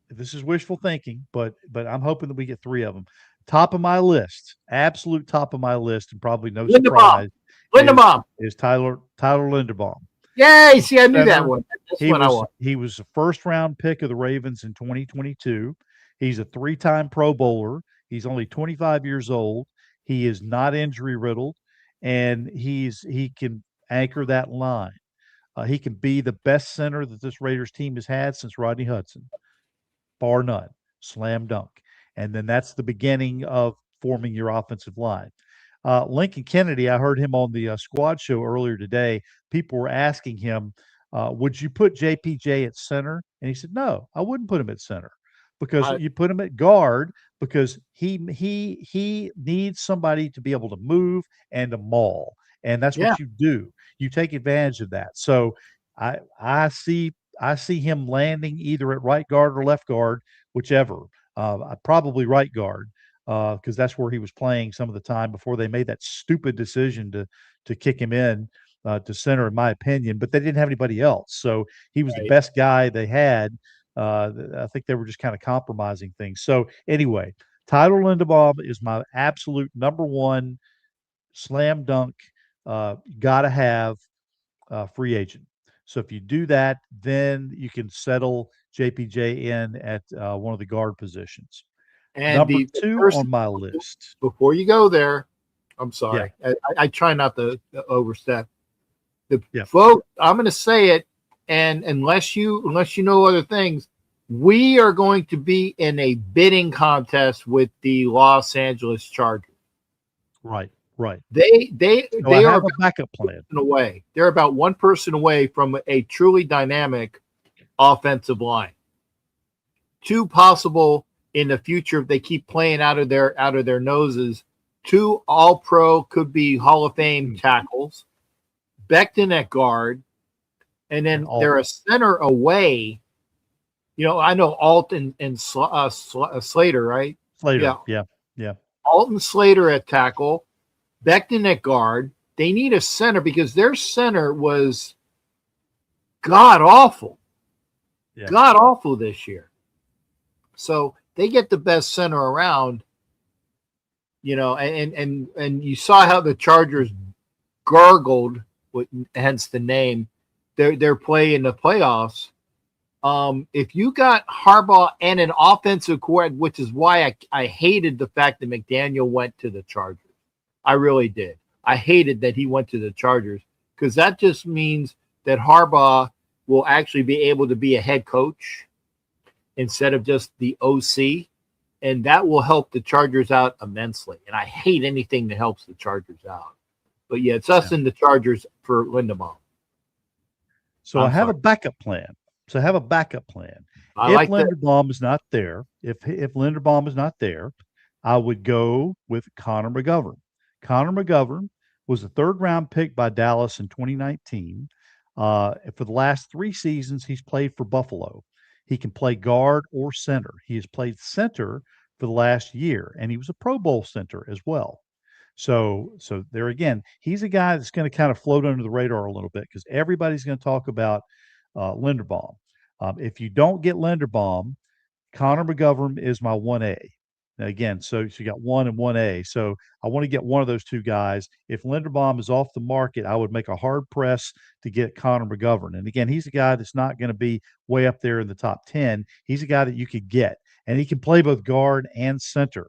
this is wishful thinking, but I'm hoping that we get 3 of them. Top of my list, absolute top of my list, and probably no surprise, Linderbaum. is Tyler Linderbaum. Yay! See, I knew that one. That's what I want. He was a first round pick of the Ravens in 2022. He's a 3-time Pro Bowler. He's only 25 years old. He is not injury riddled, and he can anchor that line. He can be the best center that this Raiders team has had since Rodney Hudson, bar none, slam dunk. And then that's the beginning of forming your offensive line. Lincoln Kennedy, I heard him on the squad show earlier today. People were asking him, would you put JPJ at center? And he said, no, I wouldn't put him at center. because I, you put him at guard because he needs somebody to be able to move and to maul, and that's yeah, what you do. You take advantage of that. So I see him landing either at right guard or left guard, whichever. Probably right guard because that's where he was playing some of the time before they made that stupid decision to kick him in to center, in my opinion. But they didn't have anybody else, so he was the right. best guy they had. I think they were just kind of compromising things. So anyway, Tyler Linderbaum is my absolute number one slam dunk. Got to have free agent. So if you do that, then you can settle JPJ in at one of the guard positions. And Number the two person on my list. before you go there, I'm Yeah, sorry. I try not to overstep. The yeah. folks, I'm going to say it, and unless you know other things, we are going to be in a bidding contest with the Los Angeles Chargers. Right, right. So I They are have about a backup plan. away. They're about one person away from a truly dynamic offensive line. Two possible in the future if they keep playing out of their noses. Two All Pro, could be Hall of Fame tackles. Becton at guard, and And then all they're a center away. I know Alt and Slater, right? Slater. Yeah, Yeah, yeah, Alt and Slater at tackle, Becton at guard. They need a center because their center was god yeah. god awful this year. So they get the best center around, and you saw how the Chargers gargled, hence the name, their play in the playoffs. If you got Harbaugh and an offensive coordinator, which is why I hated the fact that McDaniel went to the Chargers. I really did. I hated that he went to the Chargers because that just means that Harbaugh will actually be able to be a head coach instead of just the OC. And that will help the Chargers out immensely. And I hate anything that helps the Chargers out. But yeah, it's us Yeah. and the Chargers for Linderbaum. So I I'm have a sorry. backup plan. So I have a backup plan. I If like that. Linderbaum is not there, if Linderbaum is not there, I would go with Connor McGovern. Connor McGovern was a third round pick by Dallas in 2019. For the last 3 seasons, he's played for Buffalo. He can play guard or center. He has played center for the last year, and he was a Pro Bowl center as well. So there again, he's a guy that's going to kind of float under the radar a little bit because everybody's going to talk about Linderbaum. If you don't get Linderbaum, Connor McGovern is my 1A. Now again, so you got 1 and 1A. So I want to get one of those two guys. If Linderbaum is off the market, I would make a hard press to get Connor McGovern. And again, he's a guy that's not going to be way up there in the top 10. He's a guy that you could get, and he can play both guard and center.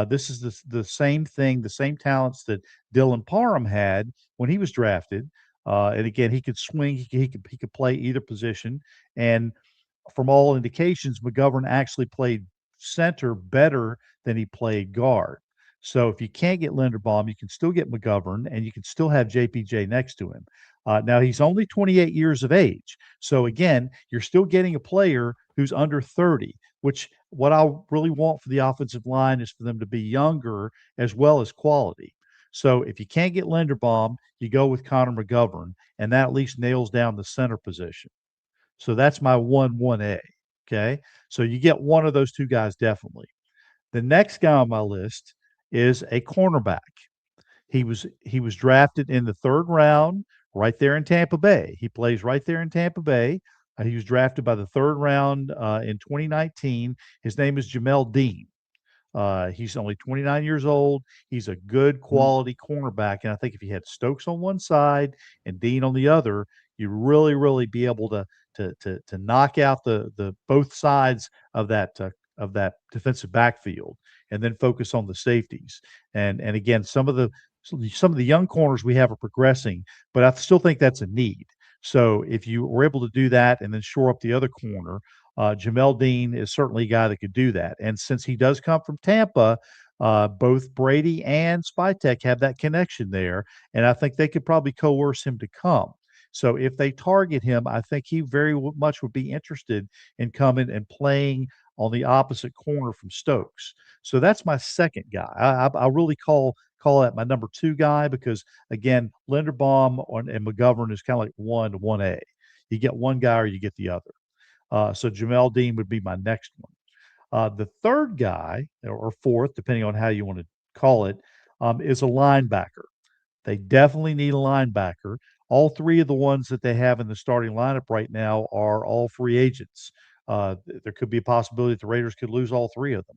This is the same thing, the same talents that Dylan Parham had when he was drafted. And again, he could swing, he could play either position. And from all indications, McGovern actually played center better than he played guard. So if you can't get Linderbaum, you can still get McGovern, and you can still have JPJ next to him. Now he's only 28 years of age, so again, you're still getting a player who's under 30. Which what I really want for the offensive line is for them to be younger as well as quality. So if you can't get Linderbaum, you go with Connor McGovern, and that at least nails down the center position. So that's my 1A. Okay. So you get one of those two guys definitely. The next guy on my list is a cornerback. He was drafted in the third round right there in Tampa Bay. He plays right there in Tampa Bay. He was drafted by the third round in 2019. His name is Jamel Dean. He's only 29 years old. He's a good quality cornerback, and I think if you had Stokes on one side and Dean on the other, you really be able to knock out the both sides of that defensive backfield, and then focus on the safeties. And again, some of the young corners we have are progressing, but I still think that's a need. So if you were able to do that and then shore up the other corner, Jamel Dean is certainly a guy that could do that. And since he does come from Tampa, both Brady and Spytek have that connection there, and I think they could probably coerce him to come. So if they target him, I think he very much would be interested in coming and playing on the opposite corner from Stokes. So that's my second guy. I really call that my number 2 guy because again, Linderbaum and McGovern is kind of like 1 to 1A. You get one guy or you get the other. So Jamel Dean would be my next one. The third guy, or fourth, depending on how you want to call it, is a linebacker. They definitely need a linebacker. All 3 of the ones that they have in the starting lineup right now are all free agents. There could be a possibility that the Raiders could lose all 3 of them.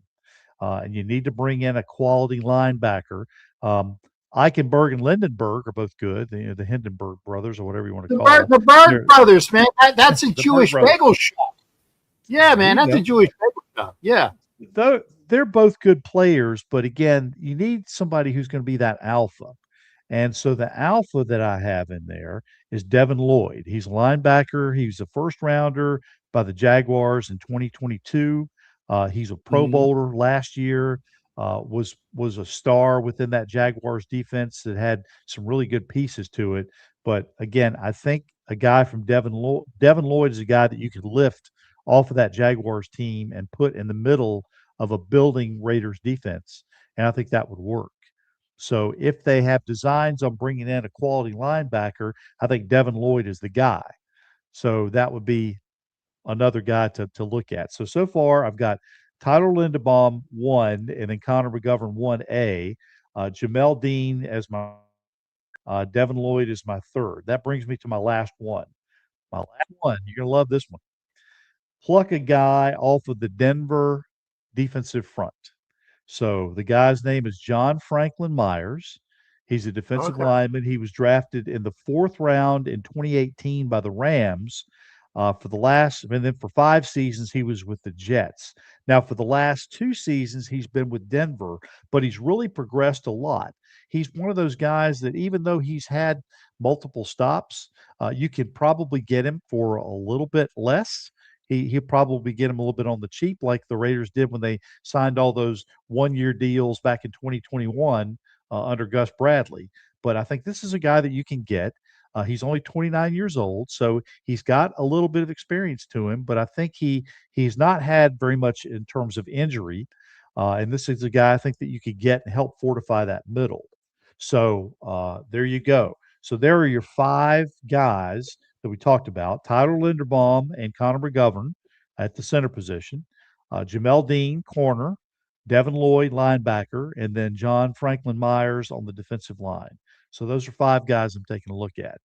And you need to bring in a quality linebacker. Eichenberg and Lindenberg are both good. The Hindenburg brothers, or whatever you want to call them. The Bird They're brothers, man. That's a the Berg Jewish brothers. bagel shop. Yeah, man, that's a Jewish bagel shop. Yeah. Though they're both good players, but again, you need somebody who's going to be that alpha. And so the alpha that I have in there is Devin Lloyd. He's a linebacker. He was a first rounder by the Jaguars in 2022. He's a Pro Bowler last year. Was a star within that Jaguars defense that had some really good pieces to it. But again, I think a guy from Devin Lloyd is a guy that you could lift off of that Jaguars team and put in the middle of a building Raiders defense. And I think that would work. So if they have designs on bringing in a quality linebacker, I think Devin Lloyd is the guy. So that would be another guy to look at. So far, I've got Tyler Linderbaum 1, and then Connor McGovern 1A, Jamel Dean as my Devin Lloyd is my third. That brings me to my last one. My last one, you're going to love this one. Pluck a guy off of the Denver defensive front. So the guy's name is John Franklin Myers. He's a defensive lineman. He was drafted in the 4th round in 2018 by the Rams. And then for 5 seasons, he was with the Jets. Now, for the last 2 seasons, he's been with Denver, but he's really progressed a lot. He's one of those guys that even though he's had multiple stops, you could probably get him for a little bit less. He'll probably get him a little bit on the cheap, like the Raiders did when they signed all those 1-year deals back in 2021 under Gus Bradley. But I think this is a guy that you can get. He's only 29 years old, so he's got a little bit of experience to him. But I think he's not had very much in terms of injury. And this is a guy I think that you could get and help fortify that middle. So there you go. So there are your 5 guys that we talked about: Tyler Linderbaum and Connor McGovern at the center position, Jamel Dean, corner, Devin Lloyd, linebacker, and then John Franklin Myers on the defensive line. So those are 5 guys I'm taking a look at.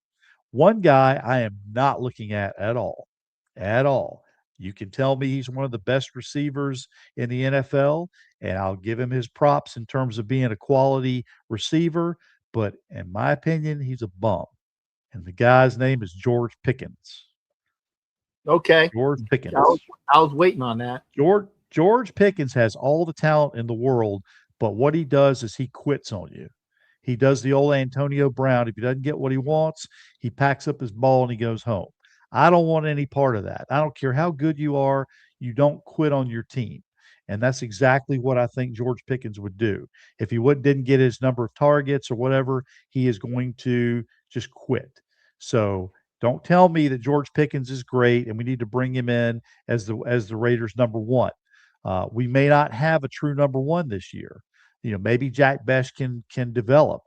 One guy I am not looking at all, at all. You can tell me he's one of the best receivers in the NFL, and I'll give him his props in terms of being a quality receiver. But in my opinion, he's a bum. And the guy's name is George Pickens. Okay. George Pickens. I was waiting on that. George Pickens has all the talent in the world, but what he does is he quits on you. He does the old Antonio Brown. If he doesn't get what he wants, he packs up his ball and he goes home. I don't want any part of that. I don't care how good you are. You don't quit on your team. And that's exactly what I think George Pickens would do. If he didn't get his number of targets or whatever, he is going to just quit. So don't tell me that George Pickens is great and we need to bring him in as the Raiders' number 1. We may not have a true number 1 this year. Maybe Jack Bech can develop.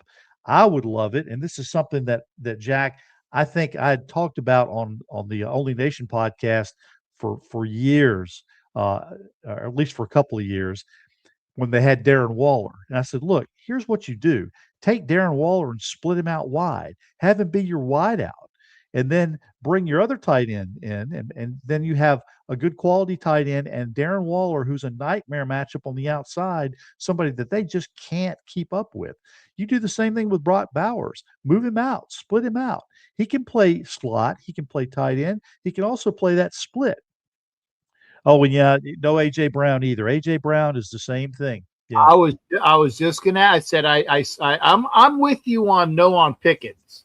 I would love it, and this is something that Jack, I think I had talked about on the Only Nation podcast for years, or at least for a couple of years, when they had Darren Waller. And I said, look, here's what you do: take Darren Waller and split him out wide, have him be your wide out, and then bring your other tight end in, and then you have a good quality tight end and Darren Waller, who's a nightmare matchup on the outside, somebody that they just can't keep up with. You do the same thing with Brock Bowers. Move him out, split him out. He can play slot, he can play tight end, he can also play that split. Oh, and yeah, no AJ Brown either. AJ Brown is the same thing. Yeah. I was just gonna. I said I'm with you on Pickens,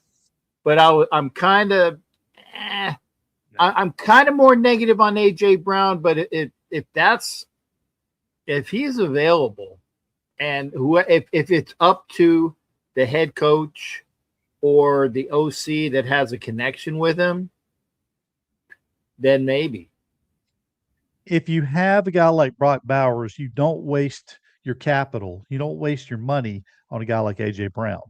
but I'm kind of. I'm kind of more negative on AJ Brown, but if he's available, and if it's up to the head coach or the OC that has a connection with him, then maybe. if you have a guy like Brock Bowers, you don't waste your capital, you don't waste your money on a guy like AJ Brown.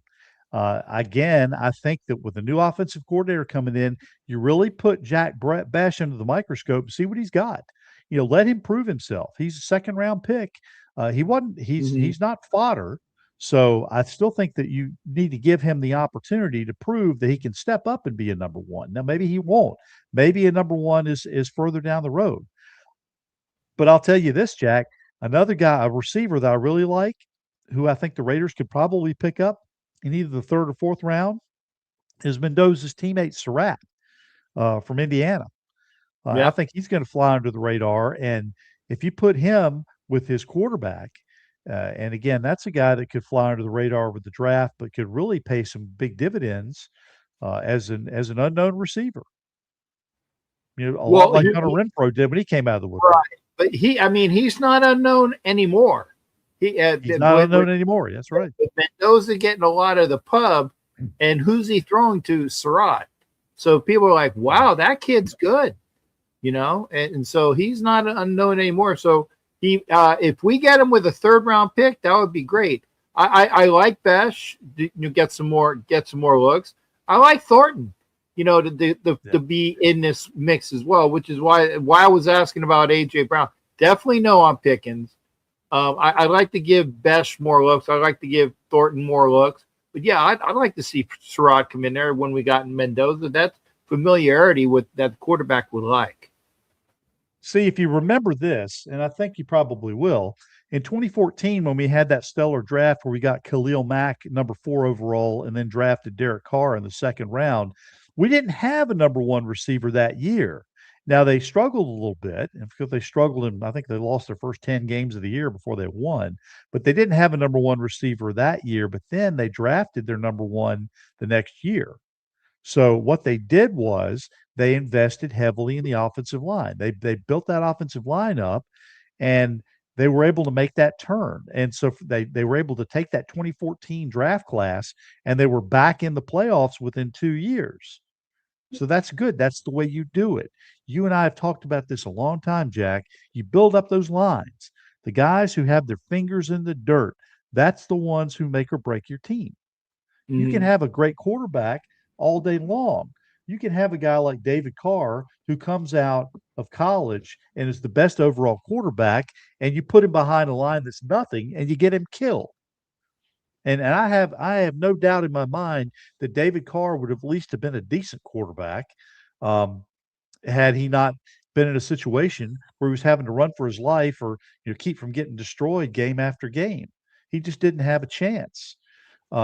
Again, I think that with a new offensive coordinator coming in, you really put Jack Bash under the microscope and see what he's got. Let him prove himself. He's a second round pick. He wasn't. He's not fodder. So I still think that you need to give him the opportunity to prove that he can step up and be a number one. Now maybe he won't. Maybe a number one is further down the road. But I'll tell you this, Jack, another guy, a receiver that I really like, who I think the Raiders could probably pick up in either the third or fourth round, is Mendoza's teammate Surratt from Indiana. I Yep. think he's going to fly under the radar. And if you put him with his quarterback, and again, that's a guy that could fly under the radar with the draft, but could really pay some big dividends as an unknown receiver. A lot Well, like Hunter Renfro did when he came out of the right. woodwork. But I mean, he's not unknown anymore. He's not unknown anymore. That's right. With Mendoza getting a lot of the pub, and who's he throwing to? Surratt. So people are like, wow, that kid's good, and so he's not unknown anymore. So if we get him with a third round pick, that would be great. I like Besh. You get some more looks. I like Thornton, to be in this mix as well, which is why I was asking about AJ Brown. Definitely no on Pickens. I like to give Besh more looks. I like to give Thornton more looks. But yeah, I'd like to see Surratt come in there when we got in Mendoza. That's familiarity with that the quarterback would like. See, if you remember this, and I think you probably will, in 2014, when we had that stellar draft where we got Khalil Mack, number 4 overall, and then drafted Derek Carr in the second round, we didn't have a number 1 receiver that year. Now, they struggled a little bit, and because they struggled, and I think they lost their first 10 games of the year before they won, but they didn't have a number 1 receiver that year, but then they drafted their number 1 the next year. So what they did was they invested heavily in the offensive line. They built that offensive line up, and they were able to make that turn. And so they were able to take that 2014 draft class, and they were back in the playoffs within 2 years. So that's good. That's the way you do it. You and I have talked about this a long time, Jack. You build up those lines. The guys who have their fingers in the dirt, that's the ones who make or break your team. You can have a great quarterback all day long. You can have a guy like David Carr who comes out of college and is the best overall quarterback, and you put him behind a line that's nothing, and you get him killed. And I have no doubt in my mind that David Carr would have at least have been a decent quarterback, um, had he not been in a situation where he was having to run for his life or keep from getting destroyed game after game. He just didn't have a chance.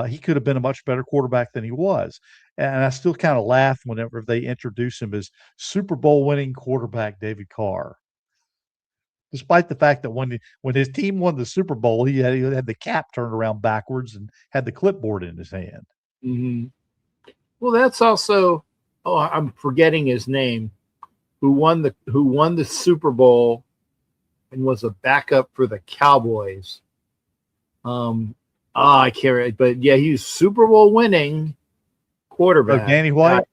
He could have been a much better quarterback than he was. And I still kind of laugh whenever they introduce him as Super Bowl winning quarterback David Carr, despite the fact that when his team won the Super Bowl, he had the cap turned around backwards and had the clipboard in his hand. Mm-hmm. Well, that's also I'm forgetting his name, who won the Super Bowl and was a backup for the Cowboys. I can't, but yeah, he was Super Bowl winning quarterback. Oh, Danny White.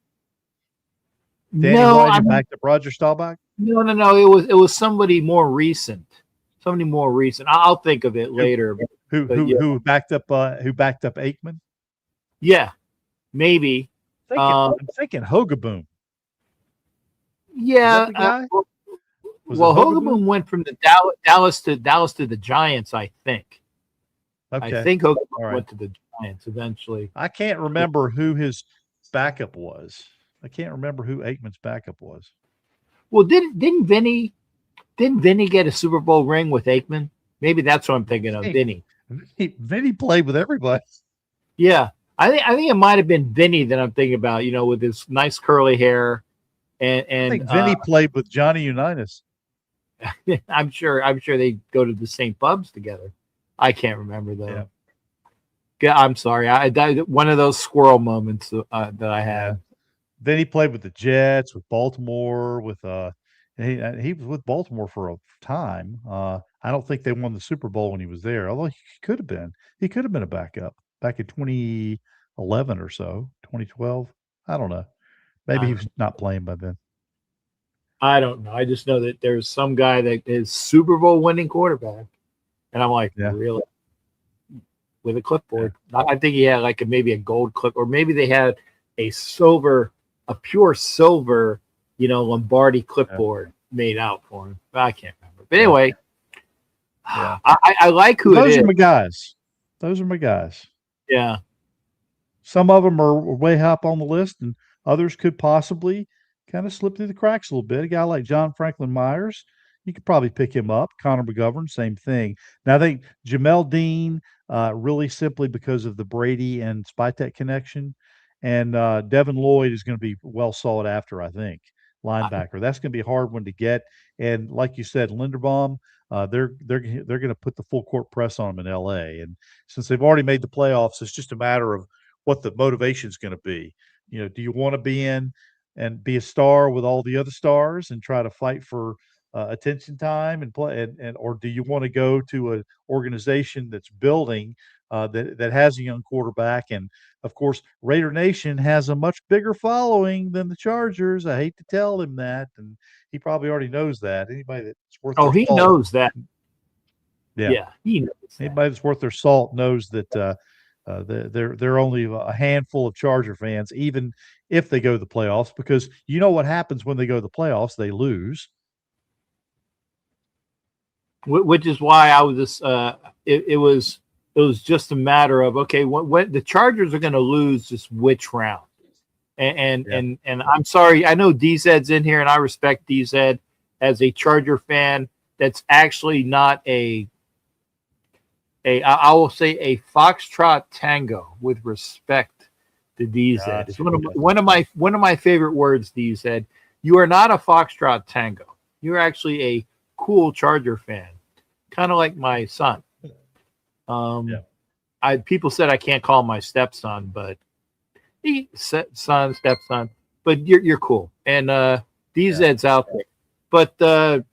No, White backed up Roger Staubach. No. It was somebody more recent. Somebody more recent. I'll think of it later. Who backed up Aikman? Yeah, maybe. I'm thinking Hogaboom. Yeah. Well, Hogaboom went from the Dallas to the Giants, I think. Okay. I think Hogaboom went to the Giants eventually. I can't remember who his backup was. I can't remember who Aikman's backup was. Well, didn't Vinny get a Super Bowl ring with Aikman? Maybe that's what I'm thinking of. Vinny played with everybody. Yeah, I think it might have been Vinny that I'm thinking about. With his nice curly hair, and I think Vinny played with Johnny Unitas. I'm sure they go to the same pubs together. I can't remember though. Yeah. I'm sorry. I one of those squirrel moments that I had. Yeah. Then he played with the Jets, with Baltimore, with he was with Baltimore for a time. I don't think they won the Super Bowl when he was there, although he could have been. He could have been a backup back in 2011 or so, 2012. I don't know. Maybe he was not playing by then. I don't know. I just know that there's some guy that is Super Bowl winning quarterback, and I'm like, Yeah. really? With a clipboard? I think he had like maybe a gold clip, or maybe they had a silver, a pure silver, Lombardi clipboard made out for him. I can't remember. But anyway, Yeah. I like who Those it are is. my guys. Those are my guys. Yeah. Some of them are way up on the list, and others could possibly kind of slip through the cracks a little bit. A guy like John Franklin Myers, you could probably pick him up. Connor McGovern, same thing. Now, I think Jamel Dean, really simply because of the Brady and Spytek connection, and Devin Lloyd is going to be well sought after, I think, linebacker. That's going to be a hard one to get. And like you said, Linderbaum, they're going to put the full court press on them in L.A. And since they've already made the playoffs, it's just a matter of what the motivation is going to be. Do you want to be in and be a star with all the other stars and try to fight for attention time and play, or do you want to go to an organization that's building that has a young quarterback? And of course, Raider Nation has a much bigger following than the Chargers. I hate to tell him that, and he probably already knows that. Anybody that's worth their He salt, knows that. yeah, he knows that. anybody that's worth their salt knows that. They're only a handful of Charger fans, even if they go to the playoffs, because you know what happens when they go to the playoffs? They lose. Which is why I was just it was just a matter of, okay, when the Chargers are going to lose just which round, and I'm sorry, I know DZ's in here, and I respect DZ as a Charger fan. That's actually not I will say a foxtrot tango, with respect to DZ. Gotcha. It's one of my favorite words. DZ, you are not a foxtrot tango. You're actually a cool Charger fan, kind of like my son. People said I can't call him my stepson, but stepson. But you're cool, and DZ's out there. But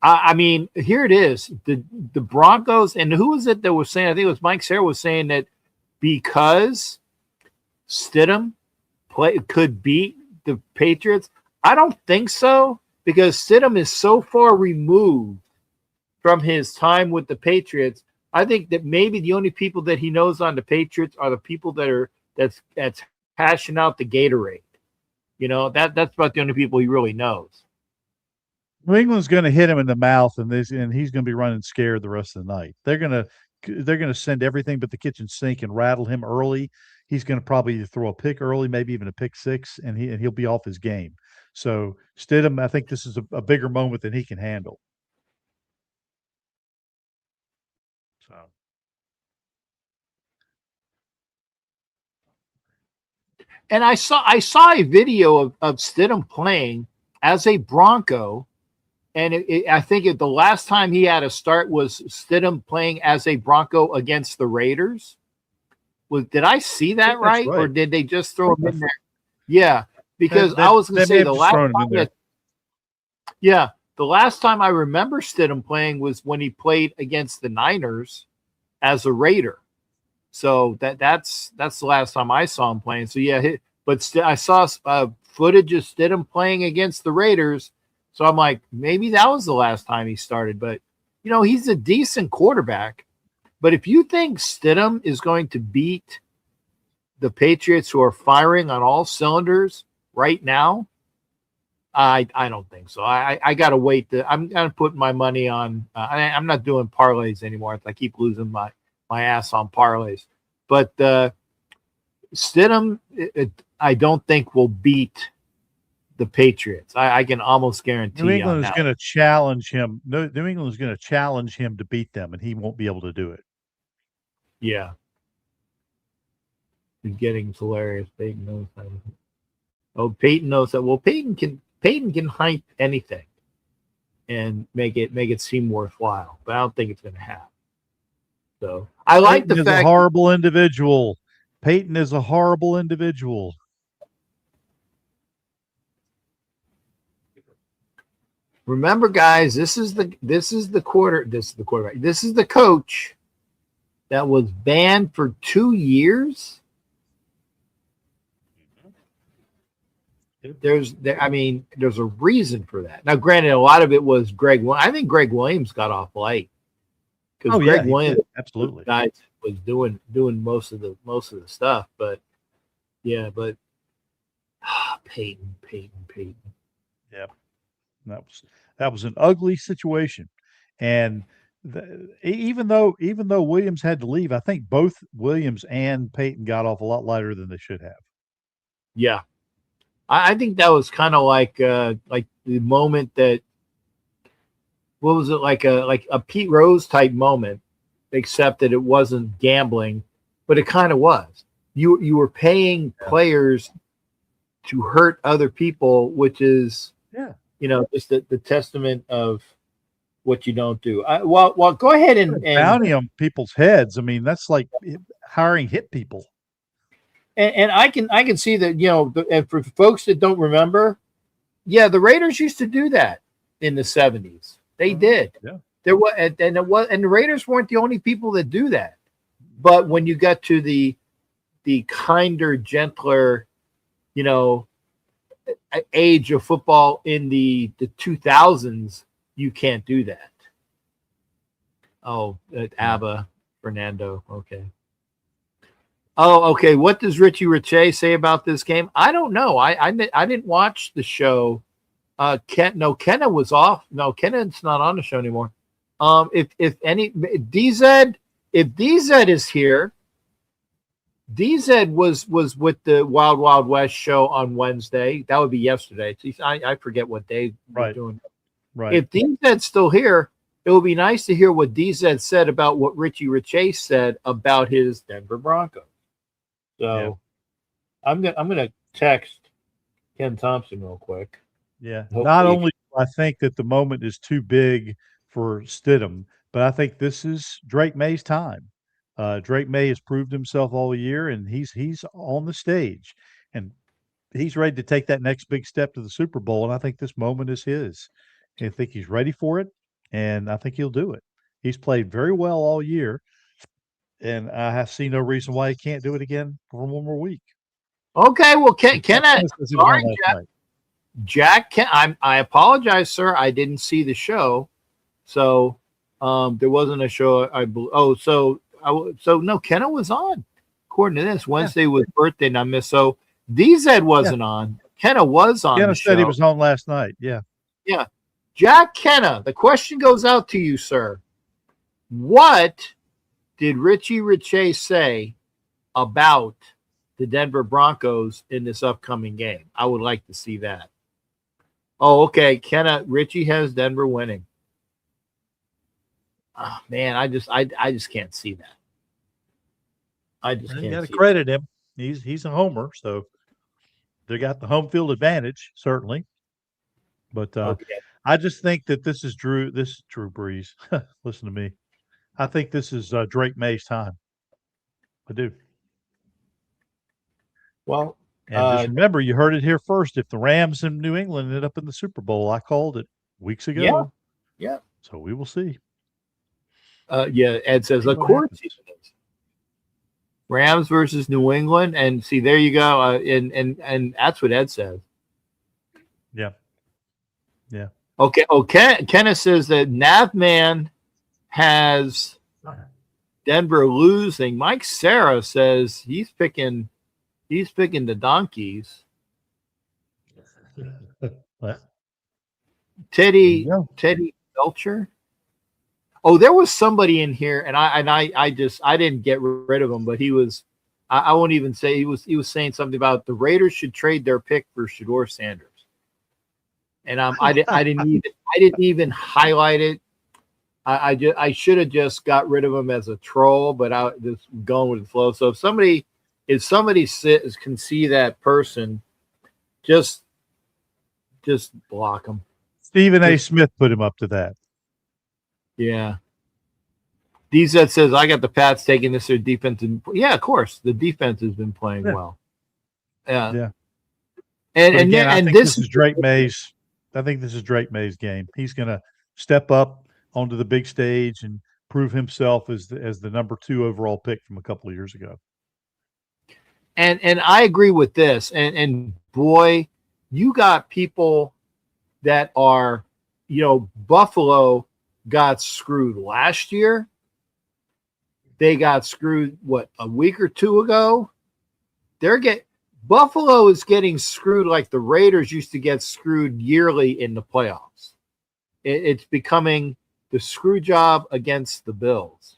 I mean, here it is. The Broncos, and who was it that was saying? I think it was Mike Sarah was saying that because Stidham could beat the Patriots. I don't think so, because Stidham is so far removed from his time with the Patriots. I think that maybe the only people that he knows on the Patriots are the people that's hashing out the Gatorade. That's about the only people he really knows. New England's going to hit him in the mouth, and he's going to be running scared the rest of the night. They're going to send everything but the kitchen sink and rattle him early. He's going to probably throw a pick early, maybe even a pick six, and he'll be off his game. So Stidham, I think this is a bigger moment than he can handle. So. And I saw a video of Stidham playing as a Bronco. And I think the last time he had a start was Stidham playing as a Bronco against the Raiders. Did I see that right? Or did they just throw him in there? Yeah, because I was going to say the last time I remember Stidham playing was when he played against the Niners as a Raider. So that's the last time I saw him playing. So I saw footage of Stidham playing against the Raiders. So I'm like, maybe that was the last time he started. But, he's a decent quarterback. But if you think Stidham is going to beat the Patriots, who are firing on all cylinders right now, I don't think so. I got to wait. I'm going to put my money on I'm not doing parlays anymore. I keep losing my ass on parlays. But Stidham, I don't think will beat the Patriots. I can almost guarantee. New England is going to challenge him. New England is going to challenge him to beat them, and he won't be able to do it. Yeah. He's getting hilarious. Peyton knows that. Oh, Peyton knows that. Well, Peyton can hype anything and make it seem worthwhile, but I don't think it's going to happen. So I like the fact. A horrible individual. Peyton is a horrible individual. Remember, guys, this is the quarterback. This is the coach that was banned for 2 years. I mean, there's a reason for that. Now, granted, a lot of it was Greg. I think Greg Williams got off light because Greg Williams, absolutely, guys was doing most of the stuff. But yeah, but Peyton. Yeah, that was an ugly situation, and even though Williams had to leave, I think both Williams and Peyton got off a lot lighter than they should have. Yeah, I think that was kind of like the moment that, what was it, like a Pete Rose type moment, except that it wasn't gambling, but it kind of was. You were paying players to hurt other people, which is just the testament of what you don't do. Well, go ahead and bounty on people's heads. I mean, that's like hiring hit people. And I can see that, and for folks that don't remember, the Raiders used to do that in the 70s. They did. Yeah. There was, and the Raiders weren't the only people that do that. But when you got to the kinder, gentler, age of football in the 2000s, you can't do that. Oh, ABBA, Fernando. Okay. Oh, okay. What does Richie Riche say about this game? I don't know. I didn't watch the show. Kenna was off. No, Kenna's not on the show anymore. If DZ is here, DZ was with the Wild Wild West show on Wednesday. That would be yesterday. I forget what day we're doing. Right. If DZ's still here, it would be nice to hear what DZ said about what Richie Riche said about his Denver Broncos. So I'm gonna text Ken Thomson real quick. Yeah. Not only do I think that the moment is too big for Stidham, but I think this is Drake May's time. Drake May has proved himself all year, and he's on the stage, and he's ready to take that next big step to the Super Bowl. And I think this moment is his. I think he's ready for it, and I think he'll do it. He's played very well all year, and I see no reason why he can't do it again for one more week. Okay, well, sorry, Jack. I apologize, sir. I didn't see the show, so there wasn't a show. No, Kenna was on. According to this, Wednesday was birthday, and I missed. So DZ wasn't on. Kenna was on. Kenna said he was on last night. Yeah. Yeah. Jack Kenna, the question goes out to you, sir. What did Richie Riche say about the Denver Broncos in this upcoming game? I would like to see that. Oh, okay. Richie has Denver winning. Oh, man, I just can't see that. I just can't. You got to credit him. He's a homer, so they got the home field advantage, certainly. But I just think that this is Drew Brees. Listen to me. I think this is Drake May's time. I do. Well, and just remember, you heard it here first. If the Rams in New England ended up in the Super Bowl, I called it weeks ago. Yeah. So we will see. Ed says, of course it is. Rams versus New England, and see, there you go. And that's what Ed says. Yeah. Okay. Kenneth says that Navman has Denver losing. Mike Sarah says he's picking the Donkeys. Teddy Belcher. Oh, there was somebody in here, and I didn't get rid of him, but he was. I won't even say he was saying something about the Raiders should trade their pick for Shedeur Sanders, and I didn't even highlight it. I should have just got rid of him as a troll, but I just going with the flow. So if somebody can see that person, just block them. Stephen A. Smith put him up to that. Yeah. DZ says, I got the Pats taking this their defense. Yeah, of course. The defense has been playing well. Yeah. And this is Drake May's. I think this is Drake May's game. He's going to step up onto the big stage and prove himself as the number 2 overall pick from a couple of years ago. And I agree with this. And boy, you got people that are, Buffalo got screwed last year. They got screwed, a week or two ago? Buffalo is getting screwed like the Raiders used to get screwed yearly in the playoffs. It's becoming the screw job against the Bills.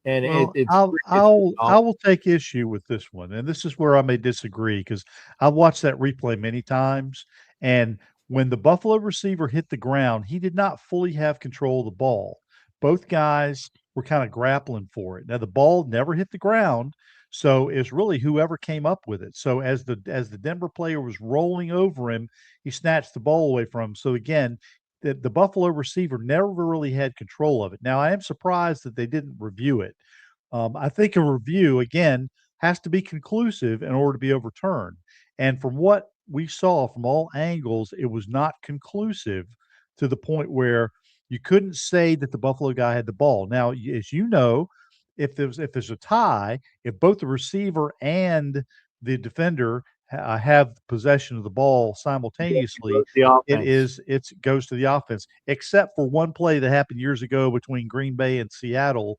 And I will take issue with this one, and this is where I may disagree because I've watched that replay many times, and when the Buffalo receiver hit the ground, he did not fully have control of the ball. Both guys were kind of grappling for it. Now the ball never hit the ground, so it's really whoever came up with it. So as the Denver player was rolling over him, he snatched the ball away from him. So again, the Buffalo receiver never really had control of it. Now, I am surprised that they didn't review it. I think a review, again, has to be conclusive in order to be overturned. And from what we saw from all angles, it was not conclusive to the point where you couldn't say that the Buffalo guy had the ball. Now, as you know, if there's a tie, if both the receiver and the defender have possession of the ball simultaneously, it goes to the offense, except for one play that happened years ago between Green Bay and Seattle,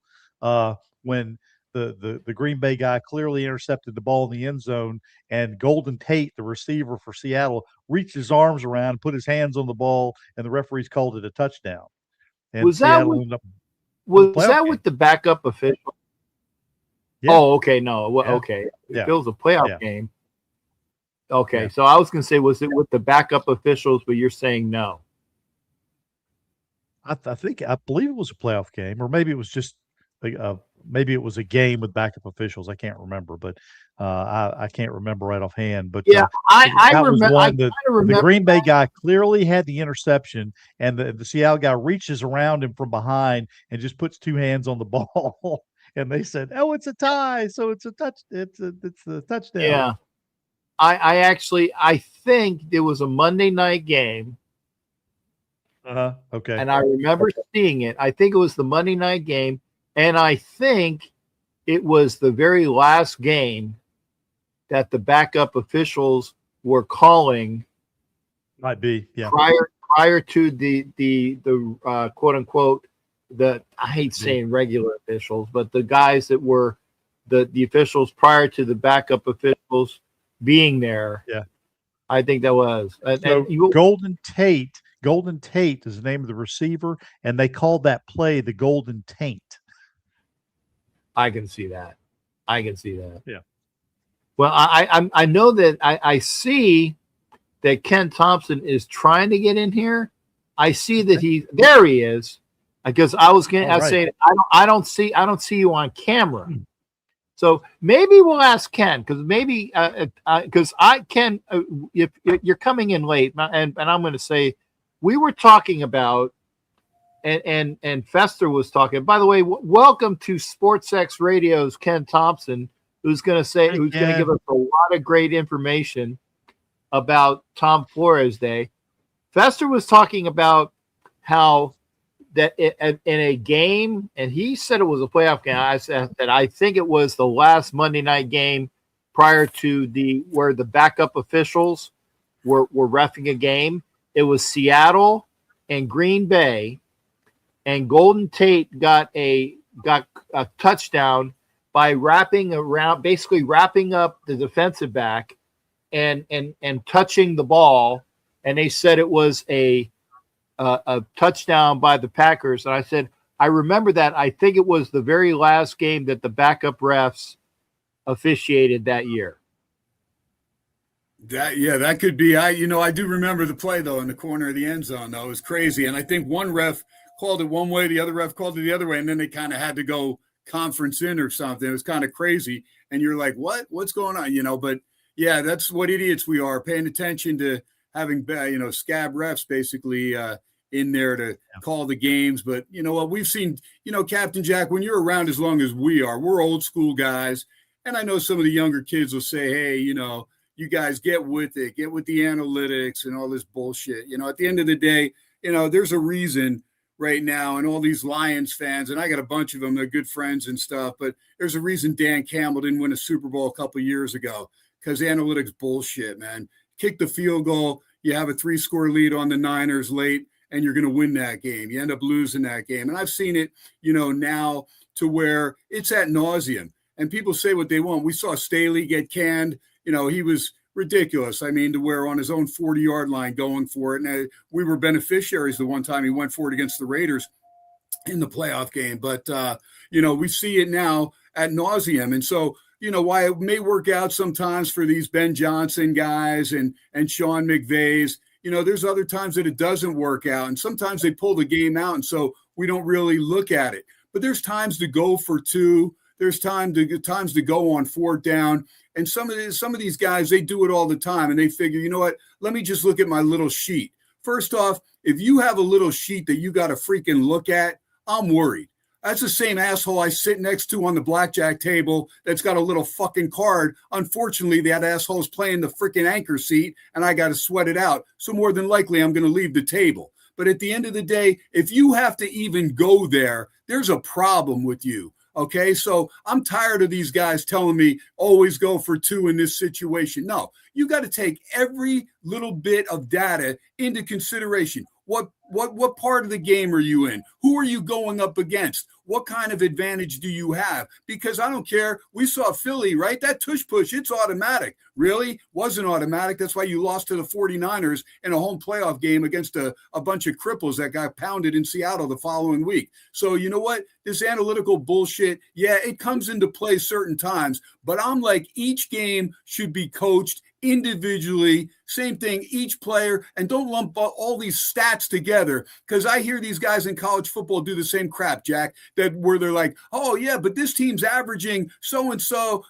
when the Green Bay guy clearly intercepted the ball in the end zone, and Golden Tate, the receiver for Seattle, reached his arms around, put his hands on the ball, and the referees called it a touchdown. And was Seattle ended up with the backup official? Yeah. Oh, okay. No. Yeah. Okay. If it was a playoff game. Okay. Yeah. So I was going to say, was it with the backup officials, but you're saying no? I believe it was a playoff game, or maybe it was just maybe it was a game with backup officials. I can't remember, but I can't remember right offhand. But yeah, I remember. The Green Bay guy clearly had the interception, and the Seattle guy reaches around him from behind and just puts two hands on the ball. And they said, "Oh, it's a tie, so it's a touch. It's a touchdown." Yeah, I think there was a Monday night game. Okay. And I remember seeing it. I think it was the Monday night game, and I think it was the very last game that the backup officials were calling. Might be, yeah. Prior to the quote unquote, I hate saying regular officials, but the guys that were the officials prior to the backup officials being there. Yeah, I think that was. Golden Tate is the name of the receiver, and they called that play the Golden Taint. I can see that. Yeah. Well, I know that I see that Ken Thomson is trying to get in here. I see that there he is, because I was saying I don't see you on camera. So maybe we'll ask Ken, because maybe because Ken, if you're coming in late, and I'm going to say we were talking about, and Fester was talking. By the way, welcome to SportsX Radio's Ken Thomson, who's going to give us a lot of great information about Tom Flores Day. Fester was talking about how that in a game, and he said it was a playoff game. I said that I think it was the last Monday night game prior to where the backup officials were reffing a game. It was Seattle and Green Bay, and Golden Tate got a touchdown by basically wrapping up the defensive back and touching the ball, and they said it was a touchdown by the Packers. And I said, I remember that. I think it was the very last game that the backup refs officiated that year. That could be. I do remember the play, though, in the corner of the end zone, though. It was crazy. And I think one ref called it one way, the other ref called it the other way, and then they kind of had to go conference in or something. It was kind of crazy. And you're like, what's going on? But yeah, that's what idiots we are, paying attention to having, scab refs basically in there to call the games. But you know what, we've seen, Captain Jack, when you're around as long as we are, we're old school guys. And I know some of the younger kids will say, hey, you guys get with it, get with the analytics and all this bullshit. At the end of the day, there's a reason right now, and all these Lions fans, and I got a bunch of them, they're good friends and stuff, but there's a reason Dan Campbell didn't win a Super Bowl a couple of years ago, because analytics bullshit, man. kick the field goal, you have a 3-score lead on the Niners late, and you're going to win that game. You end up losing that game. And I've seen it, now to where it's ad nauseum. And people say what they want. We saw Staley get canned. He was ridiculous. I mean, to where on his own 40-yard line going for it. And we were beneficiaries the one time he went for it against the Raiders in the playoff game. But, we see it now ad nauseum. And so, why it may work out sometimes for these Ben Johnson guys and Sean McVays, there's other times that it doesn't work out. And sometimes they pull the game out. And so we don't really look at it. But there's times to go for 2. There's times to go on 4th down. And some of these guys, they do it all the time. And they figure, you know what, let me just look at my little sheet. First off, if you have a little sheet that you got to freaking look at, I'm worried. That's the same asshole I sit next to on the blackjack table that's got a little fucking card. Unfortunately, that asshole's playing the freaking anchor seat, and I got to sweat it out. So more than likely, I'm going to leave the table. But at the end of the day, if you have to even go there, there's a problem with you. Okay, so I'm tired of these guys telling me always go for 2 in this situation. No, you got to take every little bit of data into consideration. What part of the game are you in? Who are you going up against? What kind of advantage do you have? Because I don't care. We saw Philly, right? That tush push, it's automatic. Really? Wasn't automatic. That's why you lost to the 49ers in a home playoff game against a bunch of cripples that got pounded in Seattle the following week. So you know what? This analytical bullshit, yeah, it comes into play certain times. But I'm like, each game should be coached individually. Same thing, each player, and don't lump all these stats together, because I hear these guys in college football do the same crap, Jack, that where they're like, oh yeah, but this team's averaging so-and-so,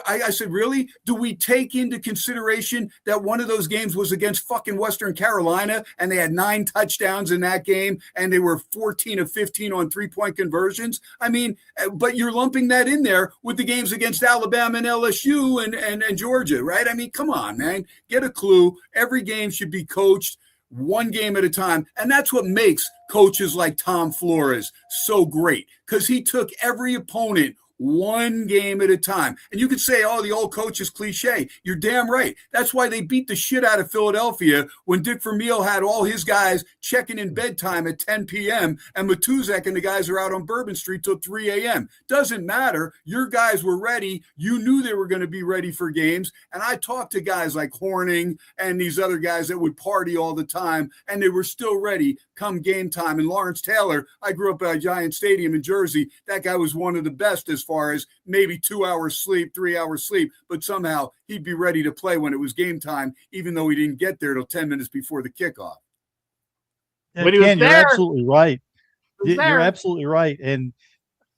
I said, really? Do we take into consideration that one of those games was against fucking Western Carolina and they had 9 touchdowns in that game and they were 14 of 15 on 3-point conversions? I mean, but you're lumping that in there with the games against Alabama and LSU and Georgia, right? I mean, come on, man, get a clue. Every game should be coached one game at a time. And that's what makes coaches like Tom Flores so great, because he took every opponent one game at a time. And you could say, oh, the old coach is cliche. You're damn right. That's why they beat the shit out of Philadelphia when Dick Vermeil had all his guys checking in bedtime at 10 p.m. and Matuzek and the guys are out on Bourbon Street till 3 a.m. Doesn't matter. Your guys were ready. You knew they were going to be ready for games. And I talked to guys like Horning and these other guys that would party all the time, and they were still ready come game time. And Lawrence Taylor, I grew up at Giant Stadium in Jersey. That guy was one of the best as far as maybe 2 hours sleep, 3 hours sleep, but somehow he'd be ready to play when it was game time, even though he didn't get there till 10 minutes before the kickoff. And Ken, you're absolutely right. You're absolutely right. And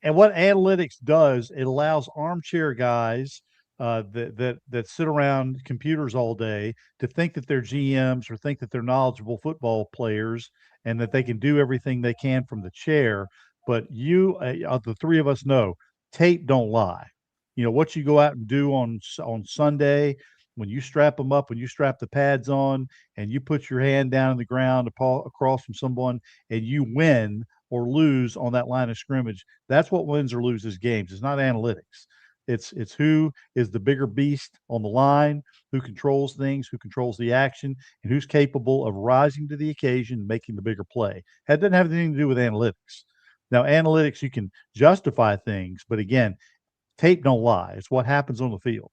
what analytics does, it allows armchair guys that sit around computers all day to think that they're GMs or think that they're knowledgeable football players and that they can do everything they can from the chair. But the three of us know, tape don't lie. What you go out and do on Sunday, when you strap them up, when you strap the pads on and you put your hand down in the ground across from someone and you win or lose on that line of scrimmage, that's what wins or loses games. It's not analytics. It's who is the bigger beast on the line, who controls things, who controls the action, and who's capable of rising to the occasion and making the bigger play. That doesn't have anything to do with analytics. Now, analytics, you can justify things, but again, tape don't lie. It's what happens on the field.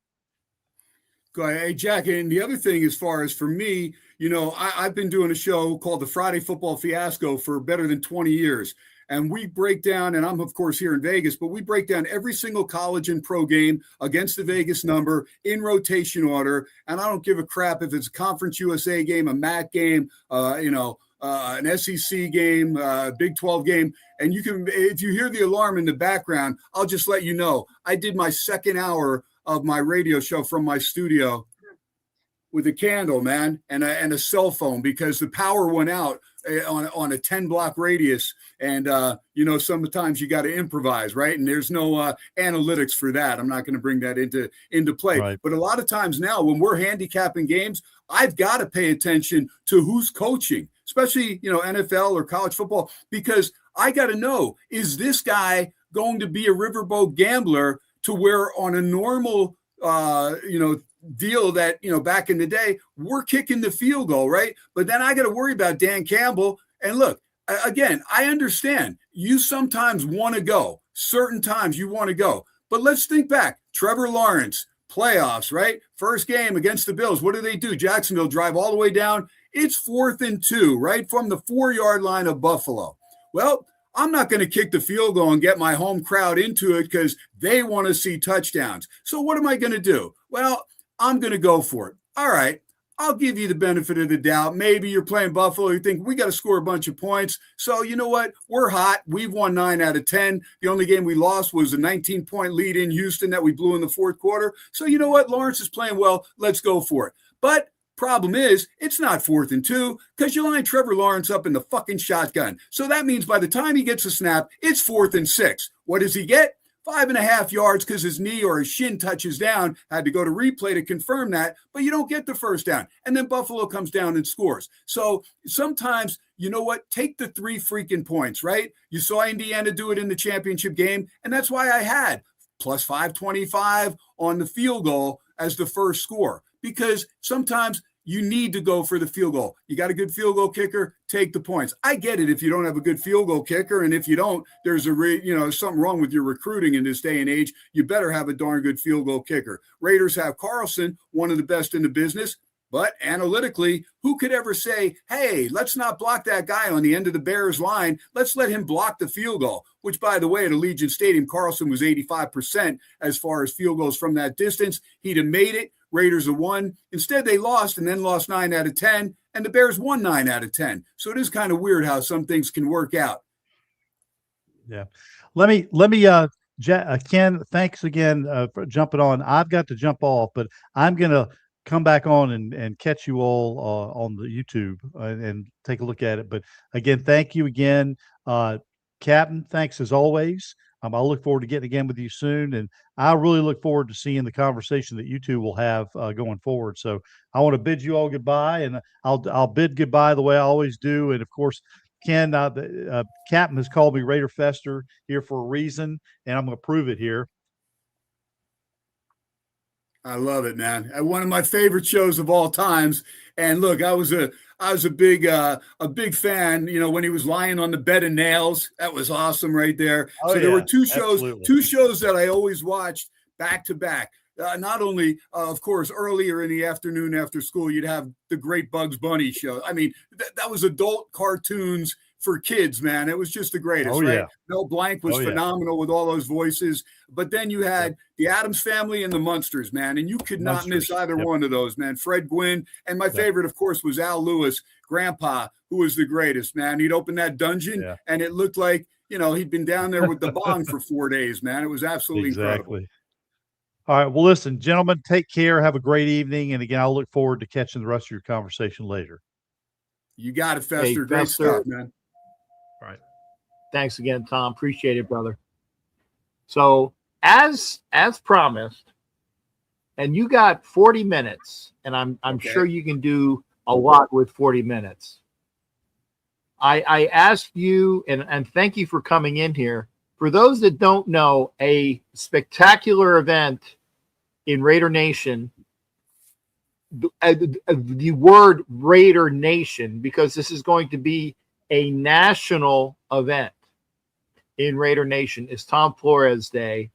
Go ahead. Hey, Jack, and the other thing, as far as for me, I've been doing a show called the Friday Football Fiasco for better than 20 years. And we break down, and I'm, of course, here in Vegas, but we break down every single college and pro game against the Vegas number in rotation order. And I don't give a crap if it's a Conference USA game, a MAC game, an SEC game, Big 12 game. And you can, if you hear the alarm in the background, I'll just let you know. I did my second hour of my radio show from my studio with a candle, man, and a cell phone, because the power went out on a 10-block radius. And, sometimes you got to improvise, right? And there's no analytics for that. I'm not going to bring that into play. Right. But a lot of times now when we're handicapping games, I've got to pay attention to who's coaching, especially, NFL or college football, because I got to know, is this guy going to be a riverboat gambler to where on a normal, deal that, back in the day, we're kicking the field goal, right? But then I got to worry about Dan Campbell. And look, again, I understand you sometimes want to go. Certain times you want to go. But let's think back. Trevor Lawrence, playoffs, right? First game against the Bills. What do? Jacksonville drive all the way down. It's 4th and 2, right? From the 4-yard line of Buffalo. Well, I'm not going to kick the field goal and get my home crowd into it because they want to see touchdowns. So what am I going to do? Well, I'm going to go for it. All right. I'll give you the benefit of the doubt. Maybe you're playing Buffalo. You think we got to score a bunch of points. So you know what? We're hot. We've won 9 out of 10. The only game we lost was a 19-point lead in Houston that we blew in the 4th quarter. So you know what? Lawrence is playing well. Let's go for it. But problem is, it's not 4th and 2 because you line Trevor Lawrence up in the fucking shotgun. So that means by the time he gets a snap, it's 4th and 6. What does he get? 5.5 yards because his knee or his shin touches down. Had to go to replay to confirm that, but you don't get the first down. And then Buffalo comes down and scores. So sometimes, you know what? Take the 3 freaking points, right? You saw Indiana do it in the championship game, and that's why I had plus 525 on the field goal as the first score, because sometimes you need to go for the field goal. You got a good field goal kicker, take the points. I get it if you don't have a good field goal kicker, and if you don't, there's something wrong with your recruiting in this day and age. You better have a darn good field goal kicker. Raiders have Carlson, one of the best in the business, but analytically, who could ever say, hey, let's not block that guy on the end of the Bears line. Let's let him block the field goal, which, by the way, at Allegiant Stadium, Carlson was 85% as far as field goals from that distance. He'd have made it. Raiders have won. Instead, they lost and then lost 9 out of 10, and the Bears won 9 out of 10. So it is kind of weird how some things can work out. Yeah. Let me, Ken, thanks again for jumping on. I've got to jump off, but I'm going to come back on and catch you all on the YouTube and take a look at it. But again, thank you again. Captain, thanks as always. I look forward to getting again with you soon. And I really look forward to seeing the conversation that you two will have going forward. So I want to bid you all goodbye, and I'll bid goodbye the way I always do. And of course, Ken, the Captain has called me Raider Fester here for a reason, and I'm going to prove it here. I love it, man. One of my favorite shows of all times. And look, I was a big fan, when he was lying on the bed of nails. That was awesome right there. Oh, so there yeah, were two shows absolutely. that I always watched back to back. Not only, of course, earlier in the afternoon after school, you'd have the Great Bugs Bunny show. I mean, that was adult cartoons for kids, man. It was just the greatest, right? Yeah. Mel Blanc was phenomenal with all those voices. But then you had the Addams Family and the Munsters, man. And you could not miss either one of those, man. Fred Gwynn. And my favorite, of course, was Al Lewis, Grandpa, who was the greatest, man. He'd open that dungeon and it looked like, he'd been down there with the bong for 4 days, man. It was absolutely incredible. All right. Well, listen, gentlemen, take care. Have a great evening. And again, I'll look forward to catching the rest of your conversation later. You got it, Fester. Hey, great stuff, man. All right. Thanks again, Tom. Appreciate it, brother. So as promised, and you got 40 minutes, and I'm sure you can do a lot with 40 minutes. I asked you, and thank you for coming in here. For those that don't know, a spectacular event in Raider Nation, the word Raider Nation, because this is going to be a national event in Raider Nation, is Tom Flores Day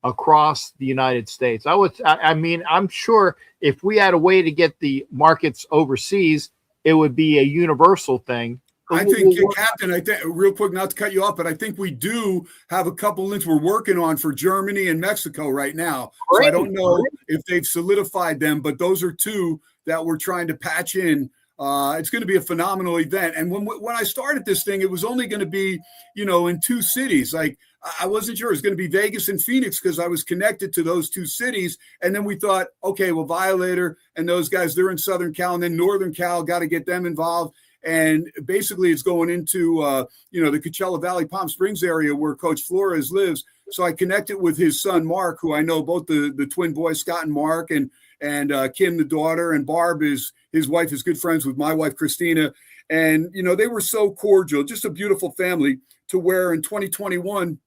across the United States. I'm sure if we had a way to get the markets overseas, it would be a universal thing. I think, Captain, real quick, not to cut you off, but I think we do have a couple links we're working on for Germany and Mexico right now. So I don't know if they've solidified them, but those are two that we're trying to patch in. It's going to be a phenomenal event. And when I started this thing, it was only going to be, in 2 cities. Like, I wasn't sure it was going to be Vegas and Phoenix because I was connected to those 2 cities. And then we thought, okay, well, Violator and those guys, they're in Southern Cal, and then Northern Cal, got to get them involved. And basically it's going into, the Coachella Valley, Palm Springs area where Coach Flores lives. So I connected with his son, Mark, who I know both the twin boys, Scott and Mark, and Kim, the daughter, and Barb, his wife, is good friends with my wife, Christina. And, they were so cordial, just a beautiful family, to where in 2021,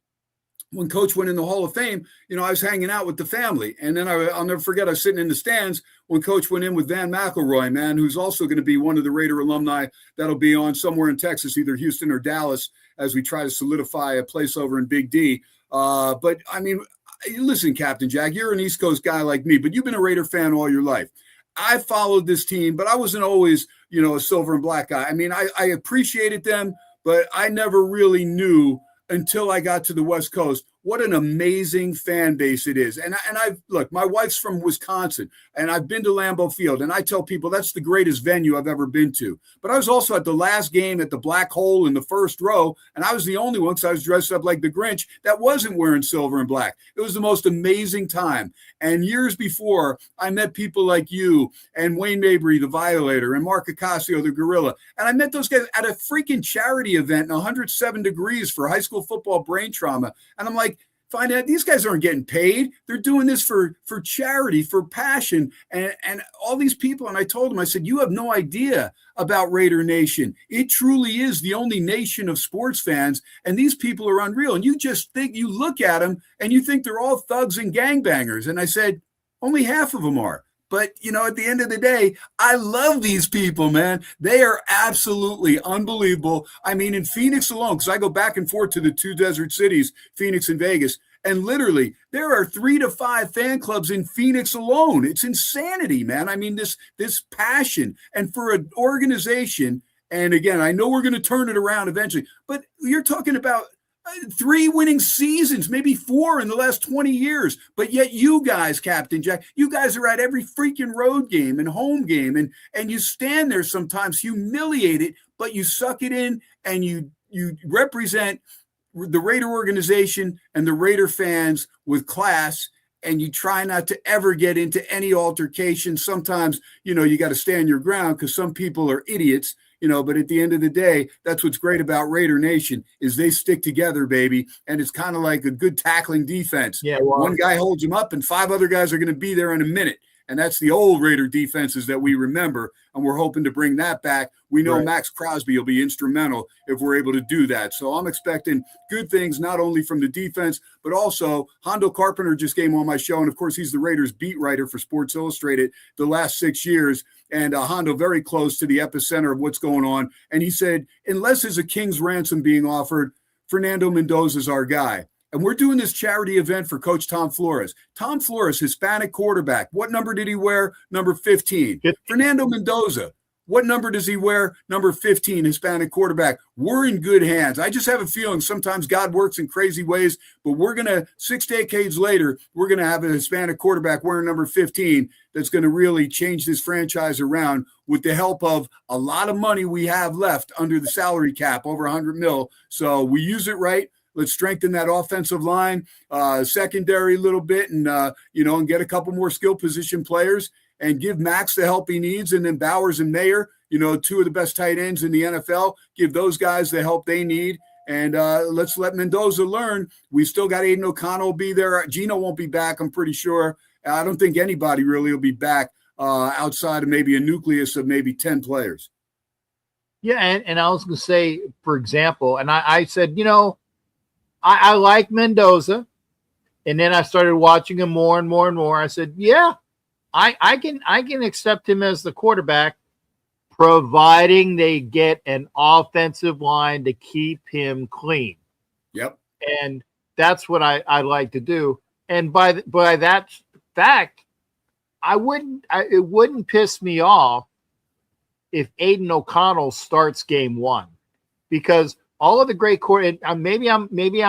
when Coach went in the Hall of Fame, I was hanging out with the family. And then I'll never forget, I was sitting in the stands when Coach went in with Van McElroy, man, who's also going to be one of the Raider alumni that'll be on somewhere in Texas, either Houston or Dallas, as we try to solidify a place over in Big D. But, I mean, listen, Captain Jack, you're an East Coast guy like me, but you've been a Raider fan all your life. I followed this team, but I wasn't always, a silver and black guy. I mean, I appreciated them, but I never really knew until I got to the West Coast what an amazing fan base it is. And look, my wife's from Wisconsin, and I've been to Lambeau Field, and I tell people that's the greatest venue I've ever been to. But I was also at the last game at the Black Hole in the first row, and I was the only one, because I was dressed up like the Grinch, that wasn't wearing silver and black. It was the most amazing time. And years before, I met people like you and Wayne Mabry, the Violator, and Mark Acasio, the Gorilla. And I met those guys at a freaking charity event in 107 degrees for high school football brain trauma. And I'm like, find out these guys aren't getting paid. They're doing this for charity, for passion, and all these people. And I told them, I said, you have no idea about Raider Nation. It truly is the only nation of sports fans, and these people are unreal. And you just think, you look at them and you think they're all thugs and gangbangers. And I said, only half of them are. But, at the end of the day, I love these people, man. They are absolutely unbelievable. I mean, in Phoenix alone, because I go back and forth to the two desert cities, Phoenix and Vegas, and literally there are 3 to 5 fan clubs in Phoenix alone. It's insanity, man. I mean, this passion. And for an organization, and again, I know we're going to turn it around eventually, but you're talking about 3 winning seasons, maybe 4 in the last 20 years. But yet you guys, Captain Jack, you guys are at every freaking road game and home game. And you stand there sometimes humiliated, but you suck it in and you represent the Raider organization and the Raider fans with class. And you try not to ever get into any altercation. Sometimes, you got to stand your ground because some people are idiots. But at the end of the day, that's what's great about Raider Nation is they stick together, baby. And it's kind of like a good tackling defense. Yeah, well, one guy holds them up and 5 other guys are going to be there in a minute. And that's the old Raider defenses that we remember. And we're hoping to bring that back. We know Max Crosby will be instrumental if we're able to do that. So I'm expecting good things, not only from the defense, but also Hondo Carpenter just came on my show. And of course, he's the Raiders beat writer for Sports Illustrated the last 6 years. And Hondo very close to the epicenter of what's going on. And he said, unless there's a king's ransom being offered, Fernando Mendoza is our guy. And we're doing this charity event for Coach Tom Flores. Tom Flores, Hispanic quarterback. What number did he wear? Number 15. Fernando Mendoza, what number does he wear? Number 15, Hispanic quarterback. We're in good hands. I just have a feeling sometimes God works in crazy ways, but we're going to, 6 decades later, we're going to have a Hispanic quarterback wearing number 15 that's going to really change this franchise around with the help of a lot of money we have left under the salary cap, over $100 million. So we use it right. Let's strengthen that offensive line, secondary a little bit, and and get a couple more skill position players and give Max the help he needs. And then Bowers and Mayer, 2 of the best tight ends in the NFL, give those guys the help they need. And let's let Mendoza learn. We still got Aiden O'Connell will be there. Gino won't be back, I'm pretty sure. I don't think anybody really will be back outside of maybe a nucleus of maybe 10 players. Yeah, and I was going to say, for example, and I said, I like Mendoza, and then I started watching him more and more and more. I said, yeah, I can accept him as the quarterback, providing they get an offensive line to keep him clean. Yep. And that's what I like to do. And by that fact, it wouldn't piss me off if Aiden O'Connell starts game 1, because all of the great court. Maybe I'm. No,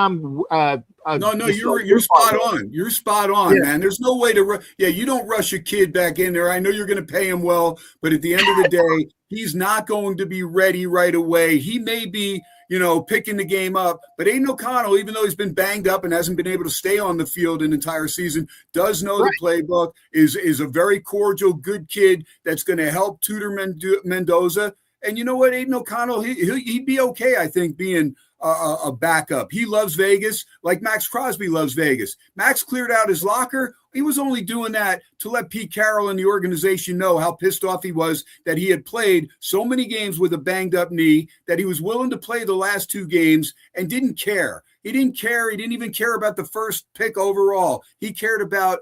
you're spot on. You're spot on, man. There's no way to. You don't rush a kid back in there. I know you're going to pay him well, but at the end of the day, he's not going to be ready right away. He may be, picking the game up, but Aiden O'Connell, even though he's been banged up and hasn't been able to stay on the field an entire season, does know the playbook. Is a very cordial, good kid that's going to help tutor Mendoza. And you know what, Aiden O'Connell, he'd be okay, I think, being a backup. He loves Vegas like Max Crosby loves Vegas. Max cleared out his locker. He was only doing that to let Pete Carroll and the organization know how pissed off he was that he had played so many games with a banged up knee, that he was willing to play the last 2 games and didn't care. He didn't care. He didn't even care about the first pick overall. He cared about,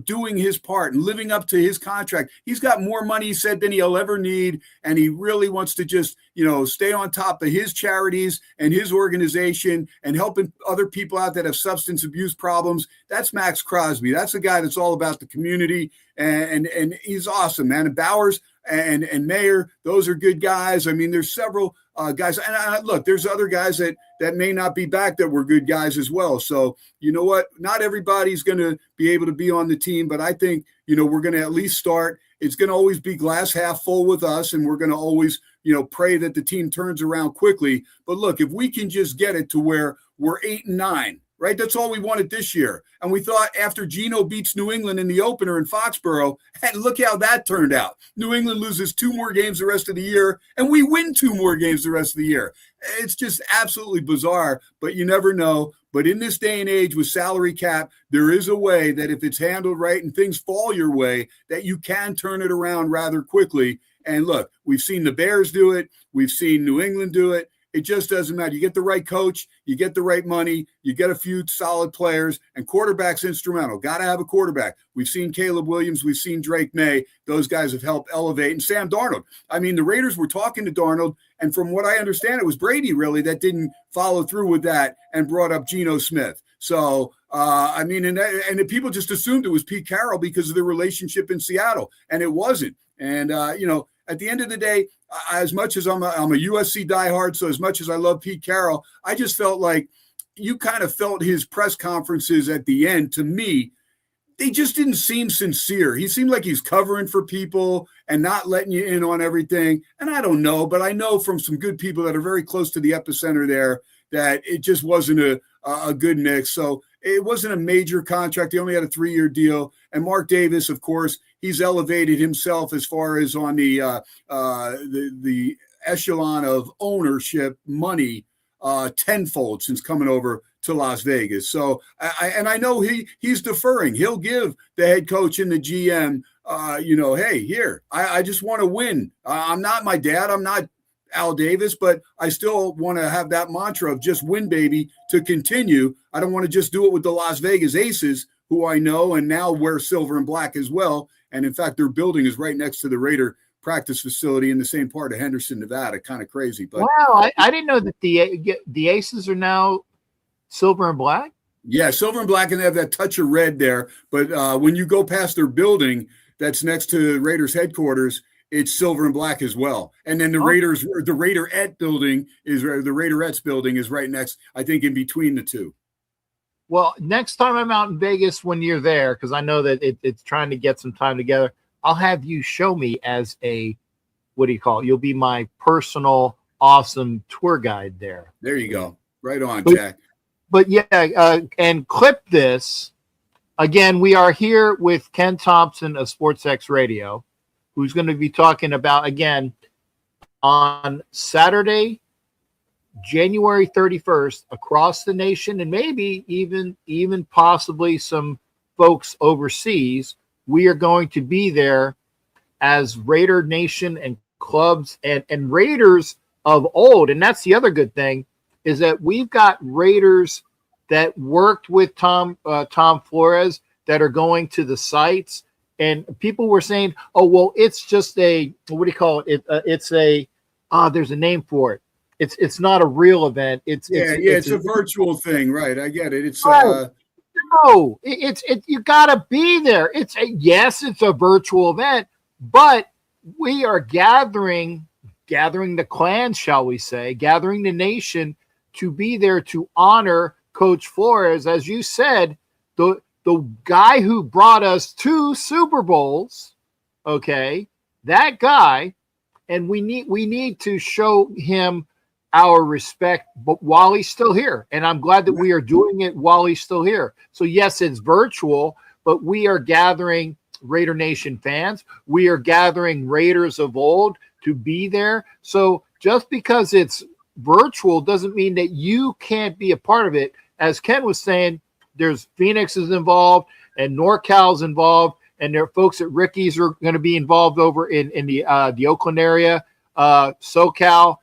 doing his part and living up to his contract. He's got more money, he said, than he'll ever need. And he really wants to just, stay on top of his charities and his organization and helping other people out that have substance abuse problems. That's Max Crosby. That's a guy that's all about the community. And he's awesome, man. And Bowers and Mayer, those are good guys. I mean, there's several guys. And look, there's other guys that may not be back that were good guys as well. So, you know what? Not everybody's going to be able to be on the team, but I think, we're going to at least start. It's going to always be glass half full with us, and we're going to always, pray that the team turns around quickly. But look, if we can just get it to where we're 8-9, right? That's all we wanted this year. And we thought after Geno beats New England in the opener in Foxborough, and look how that turned out. New England loses 2 more games the rest of the year, and we win 2 more games the rest of the year. It's just absolutely bizarre, but you never know. But in this day and age with salary cap, there is a way that if it's handled right and things fall your way, that you can turn it around rather quickly. And look, we've seen the Bears do it. We've seen New England do it. It just doesn't matter. You get the right coach, you get the right money, you get a few solid players, and quarterback's instrumental. Got to have a quarterback. We've seen Caleb Williams. We've seen Drake May. Those guys have helped elevate. And Sam Darnold. I mean, the Raiders were talking to Darnold, and from what I understand, it was Brady really that didn't follow through with that and brought up Geno Smith. So, I mean, and the people just assumed it was Pete Carroll because of their relationship in Seattle, and it wasn't. And, at the end of the day, as much as I'm a USC diehard, so as much as I love Pete Carroll, I just felt like you kind of felt his press conferences at the end, to me, they just didn't seem sincere. He seemed like he's covering for people and not letting you in on everything. And I don't know, but I know from some good people that are very close to the epicenter there that it just wasn't a good mix. So it wasn't a major contract. He only had a 3-year deal. And Mark Davis, of course, he's elevated himself as far as on the echelon of ownership money tenfold since coming over to Las Vegas. So I know he's deferring. He'll give the head coach and the GM, hey, here, I just want to win. I'm not my dad. I'm not Al Davis, but I still want to have that mantra of just win, baby, to continue. I don't want to just do it with the Las Vegas Aces, who I know and now wear silver and black as well. And in fact, their building is right next to the Raider practice facility in the same part of Henderson, Nevada. Kind of crazy. But wow, I didn't know that the Aces are now silver and black. Yeah, silver and black, and they have that touch of red there. But when you go past their building that's next to Raiders headquarters, it's silver and black as well. And then the Raiderettes building is right next, I think, in between the two. Well, next time I'm out in Vegas when you're there, because I know that it's trying to get some time together, I'll have you show me as a, what do you call it? You'll be my personal, awesome tour guide there. There you go. Right on, Jack. But yeah, and clip this. Again, we are here with Ken Thomson of SportsX Radio, who's going to be talking about, again, on Saturday, January 31st, across the nation, and maybe even possibly some folks overseas, we are going to be there as Raider Nation and clubs and Raiders of old. And that's the other good thing, is that we've got Raiders that worked with Tom Flores that are going to the sites. And people were saying, oh, well, it's just a, what do you call it? It's a, there's a name for it. It's not a real event. It's a virtual thing. Right. I get it. It's you gotta be there. It's a virtual event, but we are gathering the clans, shall we say, gathering the nation to be there to honor Coach Flores. As you said, the guy who brought us 2 Super Bowls, okay, that guy, and we need to show him our respect, but while he's still here. And I'm glad that we are doing it while he's still here. So yes, it's virtual, but we are gathering Raider Nation fans. We are gathering Raiders of old to be there. So just because it's virtual doesn't mean that you can't be a part of it. As Ken was saying, there's Phoenix is involved and NorCal's involved, and there are folks at Ricky's are going to be involved over in the Oakland area, SoCal.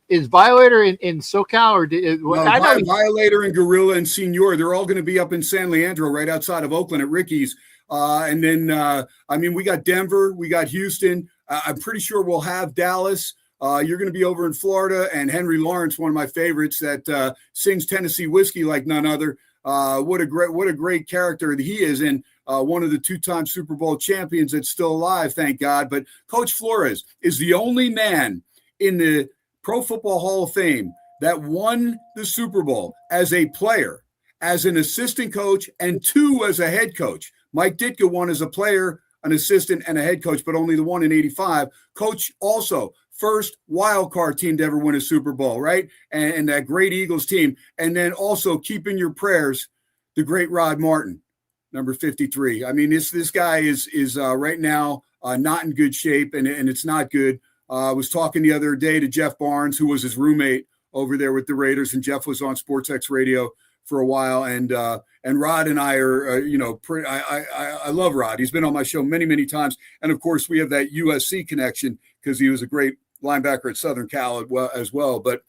Is Violator in SoCal or I know Violator and Gorilla and Senior, they're all going to be up in San Leandro, right outside of Oakland at Ricky's. And then, we got Denver, we got Houston. I'm pretty sure we'll have Dallas. You're going to be over in Florida, and Henry Lawrence, one of my favorites, that sings Tennessee whiskey like none other. What a great character he is, and one of the two-time Super Bowl champions that's still alive, thank God. But Coach Flores is the only man in the Pro Football Hall of Fame that won the Super Bowl as a player, as an assistant coach, and 2 as a head coach. Mike Ditka won as a player, an assistant, and a head coach, but only the one in 85. Coach also first wild card team to ever win a Super Bowl, right? And that great Eagles team. And then also keep in your prayers the great Rod Martin, number 53. I mean, this guy is right now not in good shape, and it's not good. I was talking the other day to Jeff Barnes, who was his roommate over there with the Raiders, and Jeff was on SportsX Radio for a while. And Rod and I are, I love Rod. He's been on my show many, many times. And of course, we have that USC connection because he was a great linebacker at Southern Cal as well. But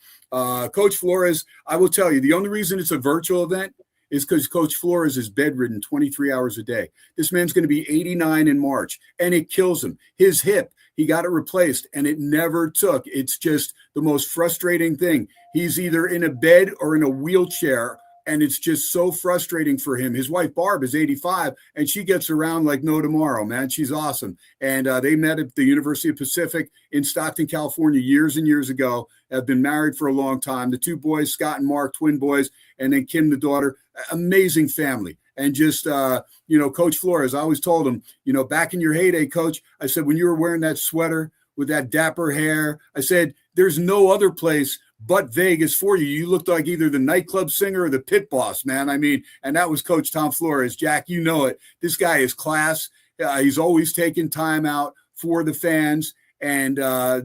Coach Flores, I will tell you, the only reason it's a virtual event is because Coach Flores is bedridden 23 hours a day. This man's going to be 89 in March, and it kills him. His hip, he got it replaced, and it never took. It's just the most frustrating thing. He's either in a bed or in a wheelchair, and it's just so frustrating for him. His wife, Barb, is 85, and she gets around like no tomorrow, man. She's awesome. And they met at the University of Pacific in Stockton, California, years and years ago. Have been married for a long time. The 2 boys, Scott and Mark, twin boys, and then Kim, the daughter. Amazing family. And just, Coach Flores, I always told him, back in your heyday, Coach, I said, when you were wearing that sweater with that dapper hair, I said, there's no other place but Vegas for you. You looked like either the nightclub singer or the pit boss, man. I mean, and that was Coach Tom Flores. Jack, you know it. This guy is class. He's always taking time out for the fans. And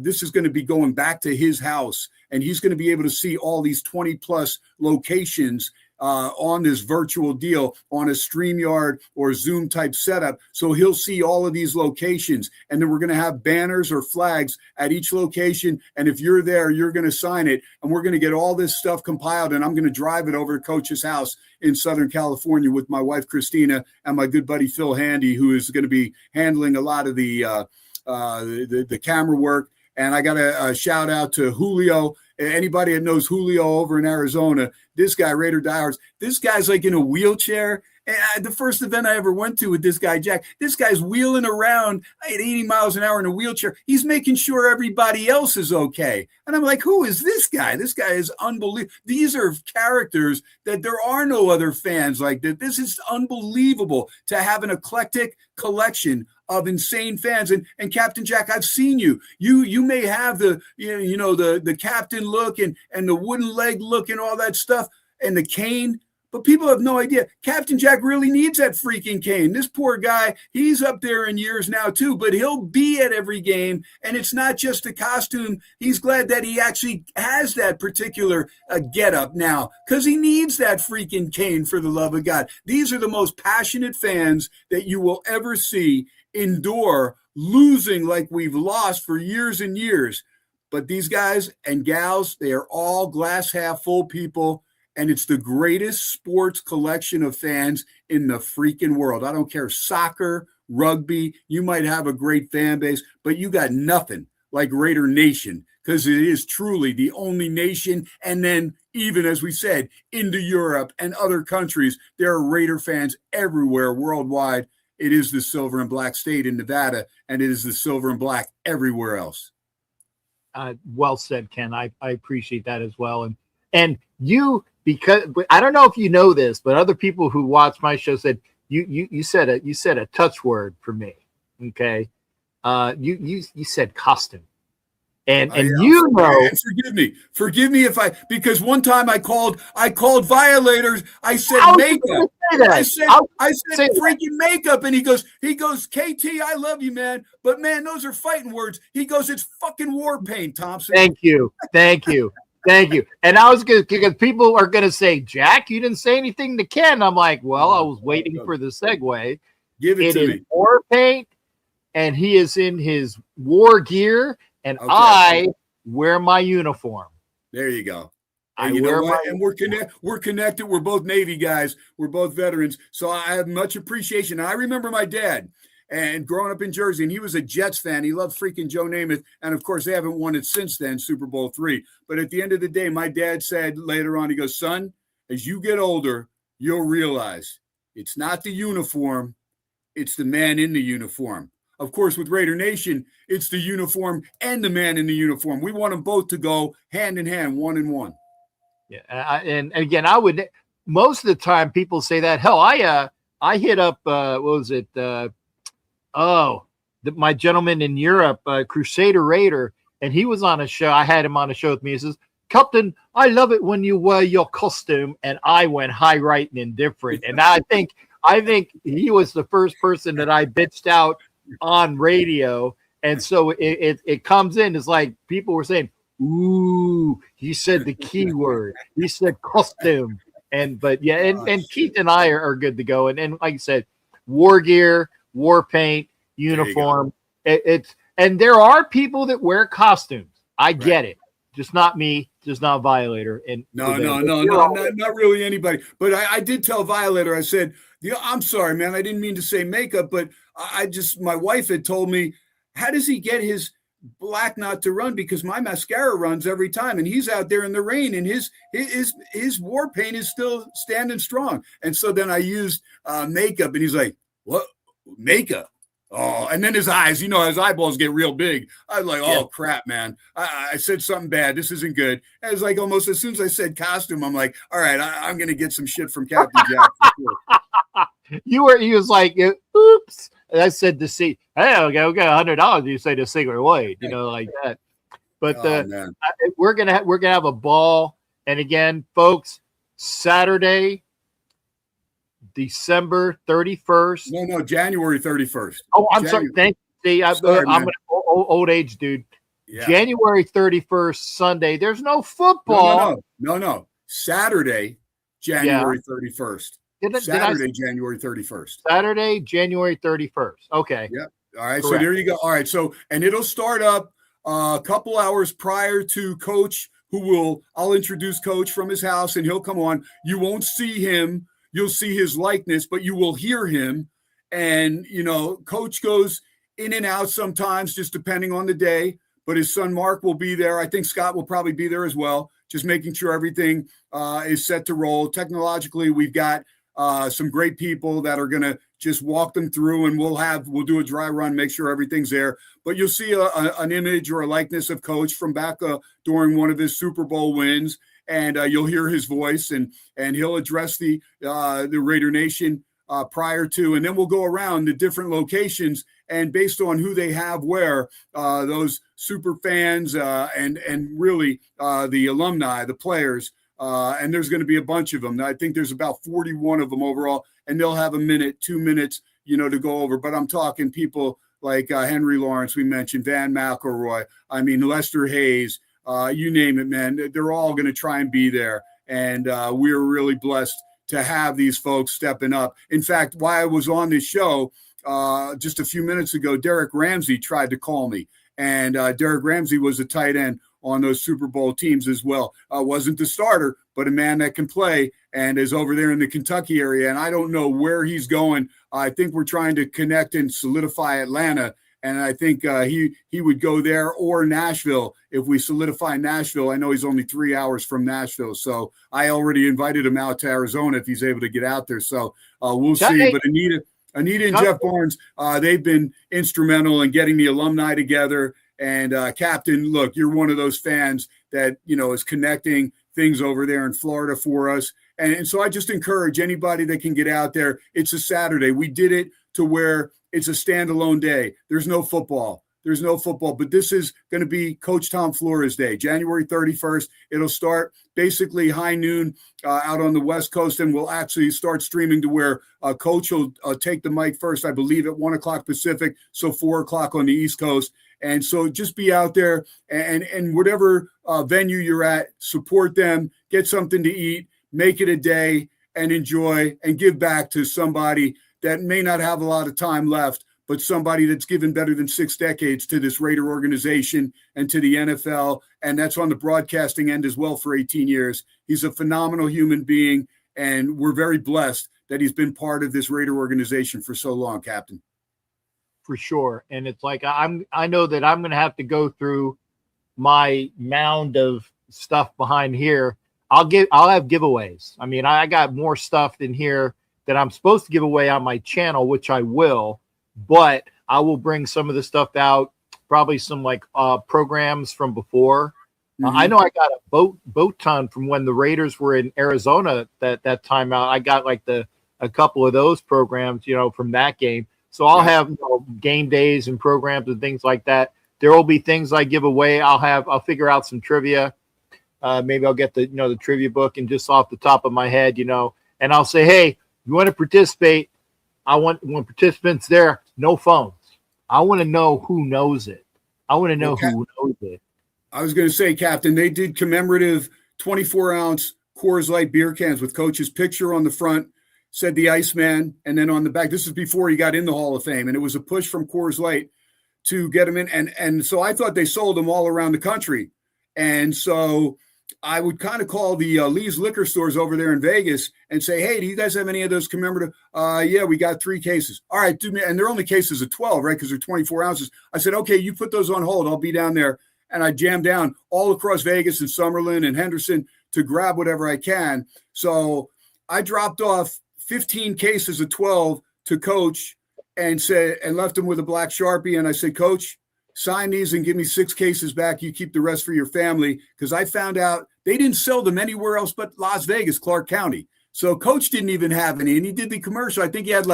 this is going to be going back to his house. And he's going to be able to see all these 20-plus locations on this virtual deal on a StreamYard or Zoom type setup. So he'll see all of these locations, and then we're going to have banners or flags at each location. And if you're there, you're going to sign it, and we're going to get all this stuff compiled, and I'm going to drive it over to Coach's house in Southern California with my wife, Christina, and my good buddy, Phil Handy, who is going to be handling a lot of the camera work. And I got a shout out to Julio. Anybody that knows Julio over in Arizona, this guy, Raider Diehards, this guy's like in a wheelchair. And the first event I ever went to with this guy, Jack, this guy's wheeling around at 80 miles an hour in a wheelchair. He's making sure everybody else is okay. And I'm like, who is this guy? This guy is unbelievable. These are characters that there are no other fans like that. This is unbelievable to have an eclectic collection of insane fans. And Captain Jack, I've seen you. You may have the captain look and the wooden leg look and all that stuff and the cane, but people have no idea. Captain Jack really needs that freaking cane. This poor guy, he's up there in years now too, but he'll be at every game. And it's not just a costume. He's glad that he actually has that particular getup now because he needs that freaking cane, for the love of God. These are the most passionate fans that you will ever see endure losing like we've lost for years and years. But these guys and gals, they are all glass half full people. And it's the greatest sports collection of fans in the freaking world. I don't care, soccer, rugby, you might have a great fan base, but you got nothing like Raider Nation because it is truly the only nation. And then even, as we said, into Europe and other countries, there are Raider fans everywhere worldwide. It is the silver and black state in Nevada, and it is the silver and black everywhere else. Well said, Ken. I appreciate that as well. And you, because I don't know if you know this, but other people who watch my show said you said a touch word for me. Okay, you said custom, and forgive me if because one time I called violators. I said makeup. I said freaking makeup, and he goes, KT, I love you, man, but man, those are fighting words. He goes, it's fucking war paint, Thompson. Thank you. And I was because people are going to say, Jack, you didn't say anything to Ken. I'm like, well, I was waiting for the segue. Give it to me. War paint, and he is in his war gear, and okay. I wear my uniform. There you go. I And you know wear what? my And we're connected. We're both Navy guys. We're both veterans. So I have much appreciation. And I remember my dad and growing up in Jersey, and he was a Jets fan. He loved freaking Joe Namath. And of course, they haven't won it since then, Super Bowl III. But at the end of the day, my dad said later on, he goes, son, as you get older, you'll realize it's not the uniform, it's the man in the uniform. Of course, with Raider Nation, it's the uniform and the man in the uniform. We want them both to go hand in hand, one and one. Yeah, and again, I would most of the time people say that. Hell, I hit up what was it? My gentleman in Europe, Crusader Raider, and he was on a show. I had him on a show with me. He says, "Captain, I love it when you wear your costume," and I went high, right, and indifferent. And I think he was the first person that I bitched out on radio, and so it comes in. It's like people were saying, "Ooh, he said the key word. He said costume." But Keith and I are good to go. And like I said, war gear, war paint, uniform. And there are people that wear costumes. I get it. Just not me. Just not Violator. And no, not really anybody. But I did tell Violator. I said, I'm sorry, man. I didn't mean to say makeup, but my wife had told me, how does he get his black knot to run? Because my mascara runs every time, and he's out there in the rain, and his war paint is still standing strong. And so then I used makeup, and he's like, what makeup? Oh, and then his eyes, his eyeballs get real big. I was like, oh, crap, man. I said something bad. This isn't good. And it's like almost as soon as I said costume, I'm like, all right, I'm going to get some shit from Captain Jack. For sure. He was like, oops. And I said to see, hey, okay, $100. You say the secret way, like that. But we're gonna have a ball. And again, folks, Saturday, December 31st. No, January 31st. Oh, I'm sorry. Thank you. I'm an old age dude. Yeah. January 31st, Sunday. There's no football. No. Saturday, January 31st. January 31st. Saturday, January 31st. Okay. Yep. All right. Correct. So there you go. All right. So, and it'll start up a couple hours prior to Coach, I'll introduce Coach from his house, and he'll come on. You won't see him. You'll see his likeness, but you will hear him. And, Coach goes in and out sometimes, just depending on the day. But his son Mark will be there. I think Scott will probably be there as well, just making sure everything is set to roll. Technologically, we've got some great people that are going to just walk them through, and we'll do a dry run, make sure everything's there. But you'll see an image or a likeness of Coach from back during one of his Super Bowl wins. And you'll hear his voice, and he'll address the Raider Nation prior to, and then we'll go around the different locations, and based on who they have where, those super fans and really the alumni, the players, and there's going to be a bunch of them. I think there's about 41 of them overall, and they'll have 2 minutes, to go over. But I'm talking people like Henry Lawrence, we mentioned, Van McElroy, Lester Hayes. You name it, man. They're all going to try and be there. And we're really blessed to have these folks stepping up. In fact, while I was on this show just a few minutes ago, Derek Ramsey tried to call me. And Derek Ramsey was a tight end on those Super Bowl teams as well. Wasn't the starter, but a man that can play and is over there in the Kentucky area. And I don't know where he's going. I think we're trying to connect and solidify Atlanta. And I think he would go there, or Nashville. If we solidify Nashville, I know he's only 3 hours from Nashville. So I already invited him out to Arizona if he's able to get out there. So we'll see. But Anita and Jeff Barnes, they've been instrumental in getting the alumni together. And Captain, look, you're one of those fans that, is connecting things over there in Florida for us. And so I just encourage anybody that can get out there. It's a Saturday. We did it to where it's a standalone day. There's no football. But this is going to be Coach Tom Flores Day, January 31st. It'll start basically high noon out on the West Coast, and we'll actually start streaming to where Coach will take the mic first, I believe, at 1 o'clock Pacific, so 4 o'clock on the East Coast. And so just be out there and whatever venue you're at, support them, get something to eat, make it a day, and enjoy and give back to somebody that may not have a lot of time left, but somebody that's given better than 6 decades to this Raider organization and to the NFL. And that's on the broadcasting end as well for 18 years. He's a phenomenal human being, and we're very blessed that he's been part of this Raider organization for so long, Captain. For sure. And it's like, I know that I'm going to have to go through my mound of stuff behind here. I'll have giveaways. I mean, I got more stuff in here that I'm supposed to give away on my channel, which I will, but I will bring some of the stuff out, probably some like programs from before. I know I got a boat ton from when the Raiders were in Arizona that time out. I got like a couple of those programs, from that game. So I'll have game days and programs and things like that. There will be things I give away. I'll figure out some trivia. Maybe I'll get the trivia book, and just off the top of my head, and I'll say, hey, you want to participate? When participants there, no phones. I want to know who knows it. I want to know who knows it. I was going to say, Captain, they did commemorative 24-ounce Coors Light beer cans with Coach's picture on the front, said the Iceman, and then on the back, this is before he got in the Hall of Fame, and it was a push from Coors Light to get him in. And so I thought they sold them all around the country. And so I would kind of call the Lee's liquor stores over there in Vegas and say, hey, do you guys have any of those commemorative? Yeah, we got 3 cases. All right, do me. And they're only cases of 12, right? Because they're 24 ounces. I said, okay, you put those on hold. I'll be down there. And I jammed down all across Vegas and Summerlin and Henderson to grab whatever I can. So I dropped off 15 cases of 12 to Coach and left him with a black Sharpie. And I said, Coach, sign these and give me 6 cases back. You keep the rest for your family. Because I found out they didn't sell them anywhere else but Las Vegas, Clark County. So Coach didn't even have any. And he did the commercial. I think he had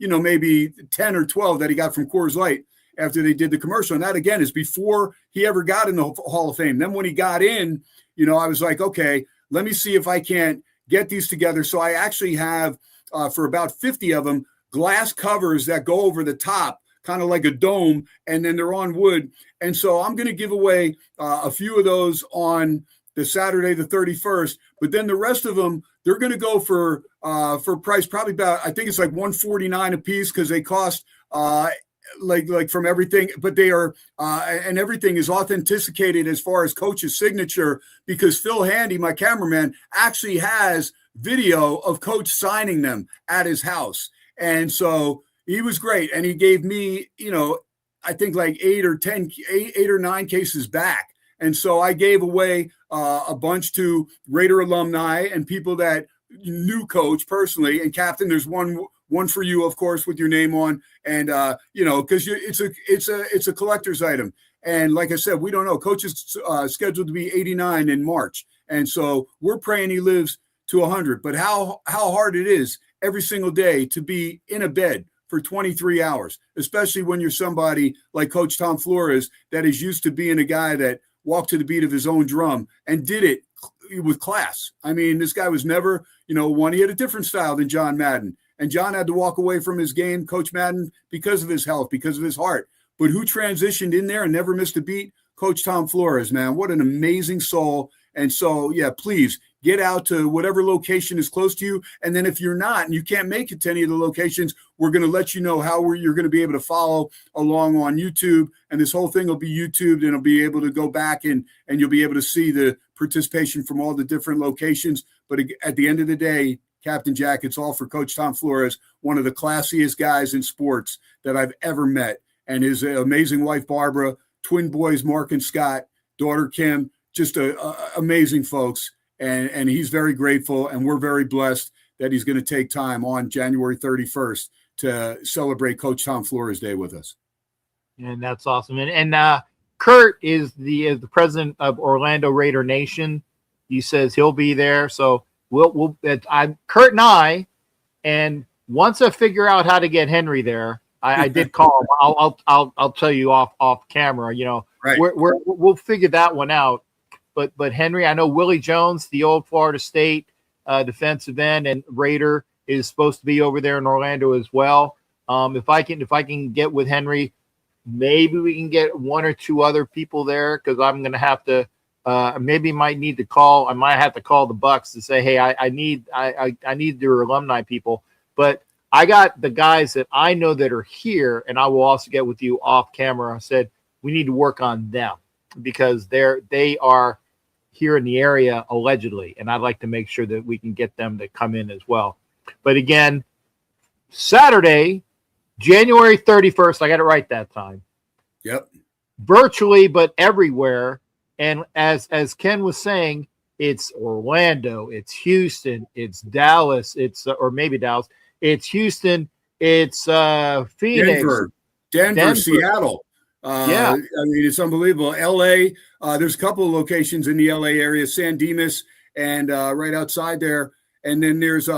maybe 10 or 12 that he got from Coors Light after they did the commercial. And that, again, is before he ever got in the Hall of Fame. Then when he got in, I was like, okay, let me see if I can't get these together. So I actually have, for about 50 of them, glass covers that go over the top, kind of like a dome, and then they're on wood. And so I'm going to give away a few of those on the Saturday, the 31st. But then the rest of them, they're going to go for price probably about, I think it's like $149 a piece, because they cost like from everything, but they are and everything is authenticated as far as Coach's signature, because Phil Handy, my cameraman, actually has video of Coach signing them at his house. And so he was great. And he gave me, I think like 8 or 9 cases back. And so I gave away a bunch to Raider alumni and people that knew Coach personally. And Captain, there's one for you, of course, with your name on, and because it's a collector's item. And like I said, we don't know. Coach is scheduled to be 89 in March, and so we're praying he lives to 100. But how hard it is every single day to be in a bed for 23 hours, especially when you're somebody like Coach Tom Flores that is used to being a guy that walked to the beat of his own drum and did it with class. I mean, this guy was never, one. He had a different style than John Madden. And John had to walk away from his game, Coach Madden, because of his health, because of his heart. But who transitioned in there and never missed a beat? Coach Tom Flores, man. What an amazing soul. And so, yeah, please get out to whatever location is close to you. And then if you're not and you can't make it to any of the locations, we're going to let you know how you're going to be able to follow along on YouTube. And this whole thing will be YouTubed, and it'll be able to go back and you'll be able to see the participation from all the different locations. But at the end of the day, Captain Jack, it's all for Coach Tom Flores, one of the classiest guys in sports that I've ever met. And his amazing wife, Barbara, twin boys, Mark and Scott, daughter, Kim, just amazing folks. And he's very grateful, and we're very blessed that he's going to take time on January 31st to celebrate Coach Tom Flores Day with us. And that's awesome. And Kurt is the president of Orlando Raider Nation. He says he'll be there. So I'm Kurt and I, and once I figure out how to get Henry there, I did call him. I'll tell you off camera. Right. We'll figure that one out. But Henry, I know Willie Jones, the old Florida State defensive end and Raider, is supposed to be over there in Orlando as well. If I can get with Henry, maybe we can get 1 or 2 other people there, because I'm going to have to. Maybe might need to call. I might have to call the Bucks to say, hey, I need their alumni people. But I got the guys that I know that are here, and I will also get with you off camera. I said we need to work on them because they are here in the area allegedly, and I'd like to make sure that we can get them to come in as well. But again, Saturday, January 31st, I got it right that time. Yep. Virtually, but everywhere. And as Ken was saying, it's Orlando, it's Houston, it's Dallas, it's or maybe Dallas, it's Houston, it's Phoenix, Denver, Seattle. Yeah. I mean, it's unbelievable. LA, there's a couple of locations in the LA area, San Dimas and right outside there. And then there's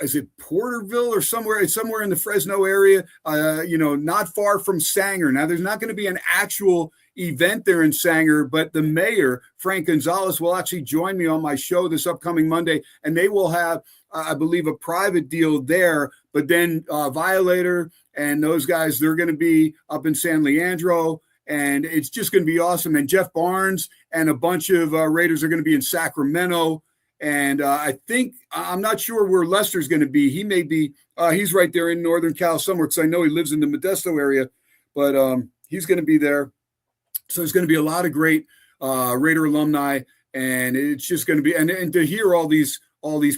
is it Porterville or somewhere? It's somewhere in the Fresno area, not far from Sanger. Now, there's not going to be an actual event there in Sanger, but the mayor, Frank Gonzalez, will actually join me on my show this upcoming Monday, and they will have, I believe, a private deal there. But then Violator and those guys, they're going to be up in San Leandro, and it's just going to be awesome. And Jeff Barnes and a bunch of Raiders are going to be in Sacramento. And I think, I'm not sure where Lester's going to be. He may be, he's right there in Northern Cal somewhere, because I know he lives in the Modesto area, but he's going to be there. So there's going to be a lot of great Raider alumni, and it's just going to be, and to hear all these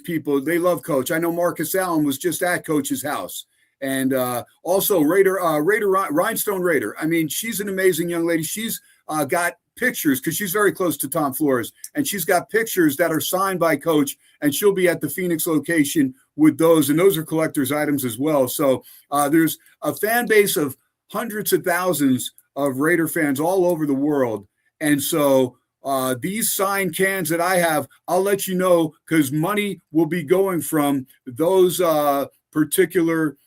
people, they love Coach. I know Marcus Allen was just at Coach's house. And also Rhinestone Raider. I mean, she's an amazing young lady. She's got pictures, because she's very close to Tom Flores, and she's got pictures that are signed by Coach, and she'll be at the Phoenix location with those, and those are collector's items as well. So there's a fan base of hundreds of thousands of Raider fans all over the world. And so these signed cans that I have, I'll let you know, because money will be going from those particular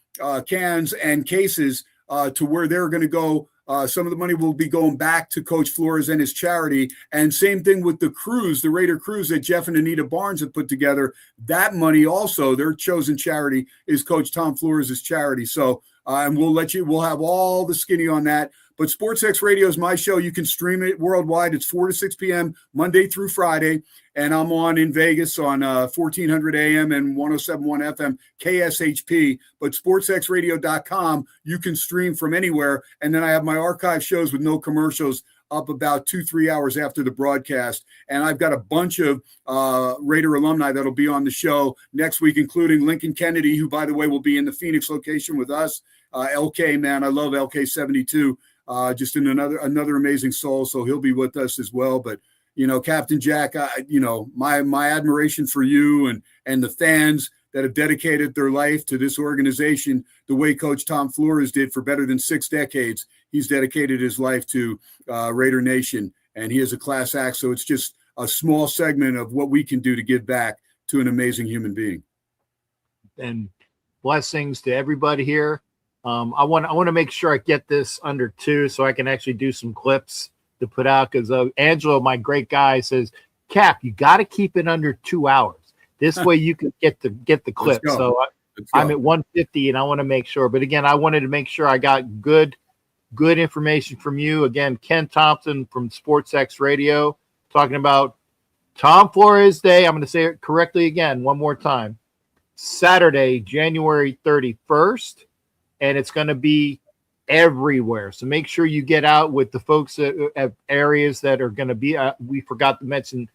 cans and cases to where they're going to go. Some of the money will be going back to Coach Flores and his charity. And same thing with the cruise, the Raider cruise that Jeff and Anita Barnes have put together. That money also, their chosen charity is Coach Tom Flores' charity. So, and we'll have all the skinny on that. But SportsX Radio is my show. You can stream it worldwide. It's 4 to 6 p.m. Monday through Friday. And I'm on in Vegas on 1400 AM and 1071 FM KSHP. But sportsxradio.com, you can stream from anywhere. And then I have my archive shows with no commercials up about 2-3 hours after the broadcast. And I've got a bunch of Raider alumni that'll be on the show next week, including Lincoln Kennedy, who, by the way, will be in the Phoenix location with us. LK, man, I love LK72. Just another amazing soul. So he'll be with us as well. But, Captain Jack, my admiration for you and the fans that have dedicated their life to this organization the way Coach Tom Flores did for better than 6 decades. He's dedicated his life to Raider Nation, and he is a class act. So it's just a small segment of what we can do to give back to an amazing human being. And blessings to everybody here. I want to make sure I get this under 2 so I can actually do some clips to put out, because Angelo, my great guy, says, Cap, you got to keep it under 2 hours. This way you can get the clip. So I'm at 150, and I want to make sure. But again, I wanted to make sure I got good information from you. Again, Ken Thompson from SportsX Radio, talking about Tom Flores Day. I'm going to say it correctly again one more time. Saturday, January 31st. And it's going to be everywhere. So make sure you get out with the folks at areas that are going to be. We forgot to mention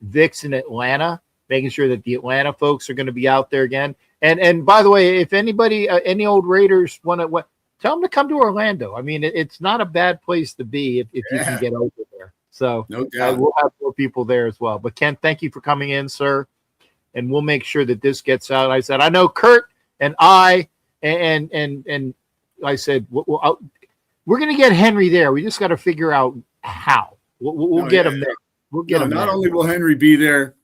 Vic's in Atlanta, making sure that the Atlanta folks are going to be out there again. And by the way, if anybody, any old Raiders want to, tell them to come to Orlando. I mean, it's not a bad place to be if you can get over there. So no doubt. We'll have more people there as well. But Ken, thank you for coming in, sir. And we'll make sure that this gets out. I said, I know Kurt and I. And I said, we're going to get Henry there. We just got to figure out how. We'll get him there. We'll get him there. Not only will Henry be there,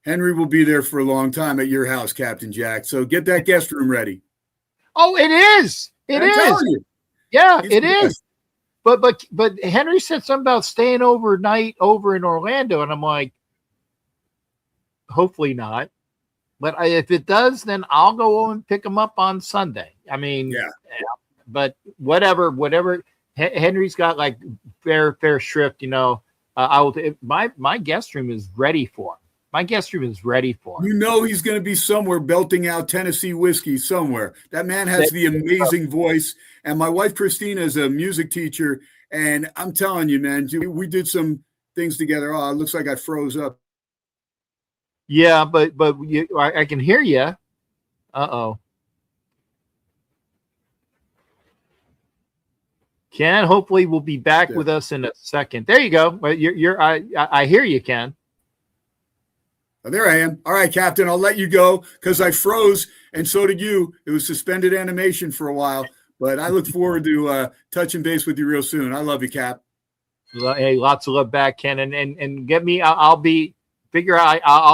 Henry will be there for a long time at your house, Captain Jack. So get that guest room ready. Oh, it is. It is. Telling you. Yeah, it is. But Henry said something about staying overnight over in Orlando, and I'm like, hopefully not. But if it does, then I'll go and pick him up on Sunday. I mean, yeah. But whatever. Henry's got like fair shrift. I will. My guest room is ready for him. My guest room is ready for him. You know he's going to be somewhere belting out Tennessee whiskey somewhere. That man has the amazing voice. And my wife, Christina, is a music teacher. And I'm telling you, man, we did some things together. Oh, it looks like I froze up. Yeah, but I can hear you. Uh-oh. Ken, hopefully will be back with us in a second. There you go. I hear you, Ken. Oh, there I am. All right, Captain, I'll let you go because I froze, and so did you. It was suspended animation for a while, but I look forward to touching base with you real soon. I love you, Cap. Hey, lots of love back, Ken, and get me. I'll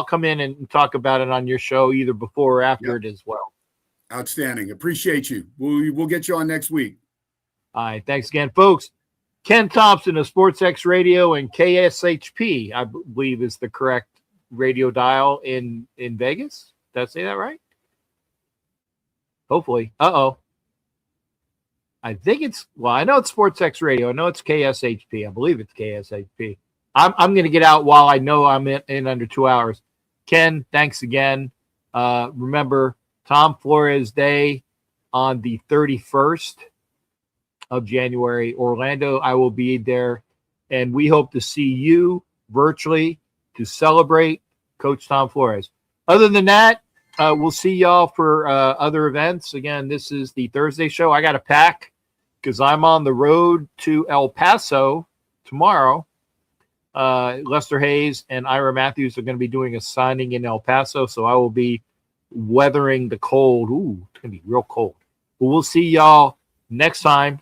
come in and talk about it on your show either before or after it as well. Outstanding. Appreciate you. We'll get you on next week. All right, thanks again, folks. Ken Thomson of SportsX Radio and KSHP, I believe, is the correct radio dial in Vegas. Did I say that right? Hopefully. I think I know it's SportsX Radio. I know it's KSHP. I believe it's KSHP. I'm going to get out while I know I'm in under 2 hours. Ken, thanks again. Remember, Tom Flores Day on the 31st of January, Orlando. I will be there, and we hope to see you virtually to celebrate Coach Tom Flores. Other than that, we'll see y'all for other events. Again, this is the Thursday show. I got to pack because I'm on the road to El Paso tomorrow. Lester Hayes and Ira Matthews are going to be doing a signing in El Paso, so I will be weathering the cold. Ooh, it's going to be real cold. But we'll see y'all next time,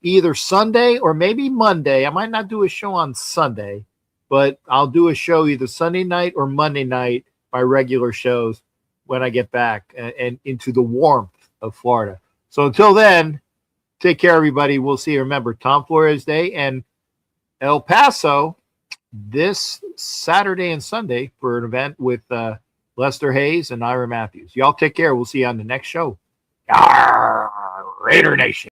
either Sunday or maybe Monday. I might not do a show on Sunday, but I'll do a show either Sunday night or Monday night, my regular shows, when I get back and into the warmth of Florida. So until then, take care, everybody. We'll see you. Remember, Tom Flores Day and El Paso this Saturday and Sunday for an event with Lester Hayes and Ira Matthews. Y'all take care. We'll see you on the next show. Raider Nation.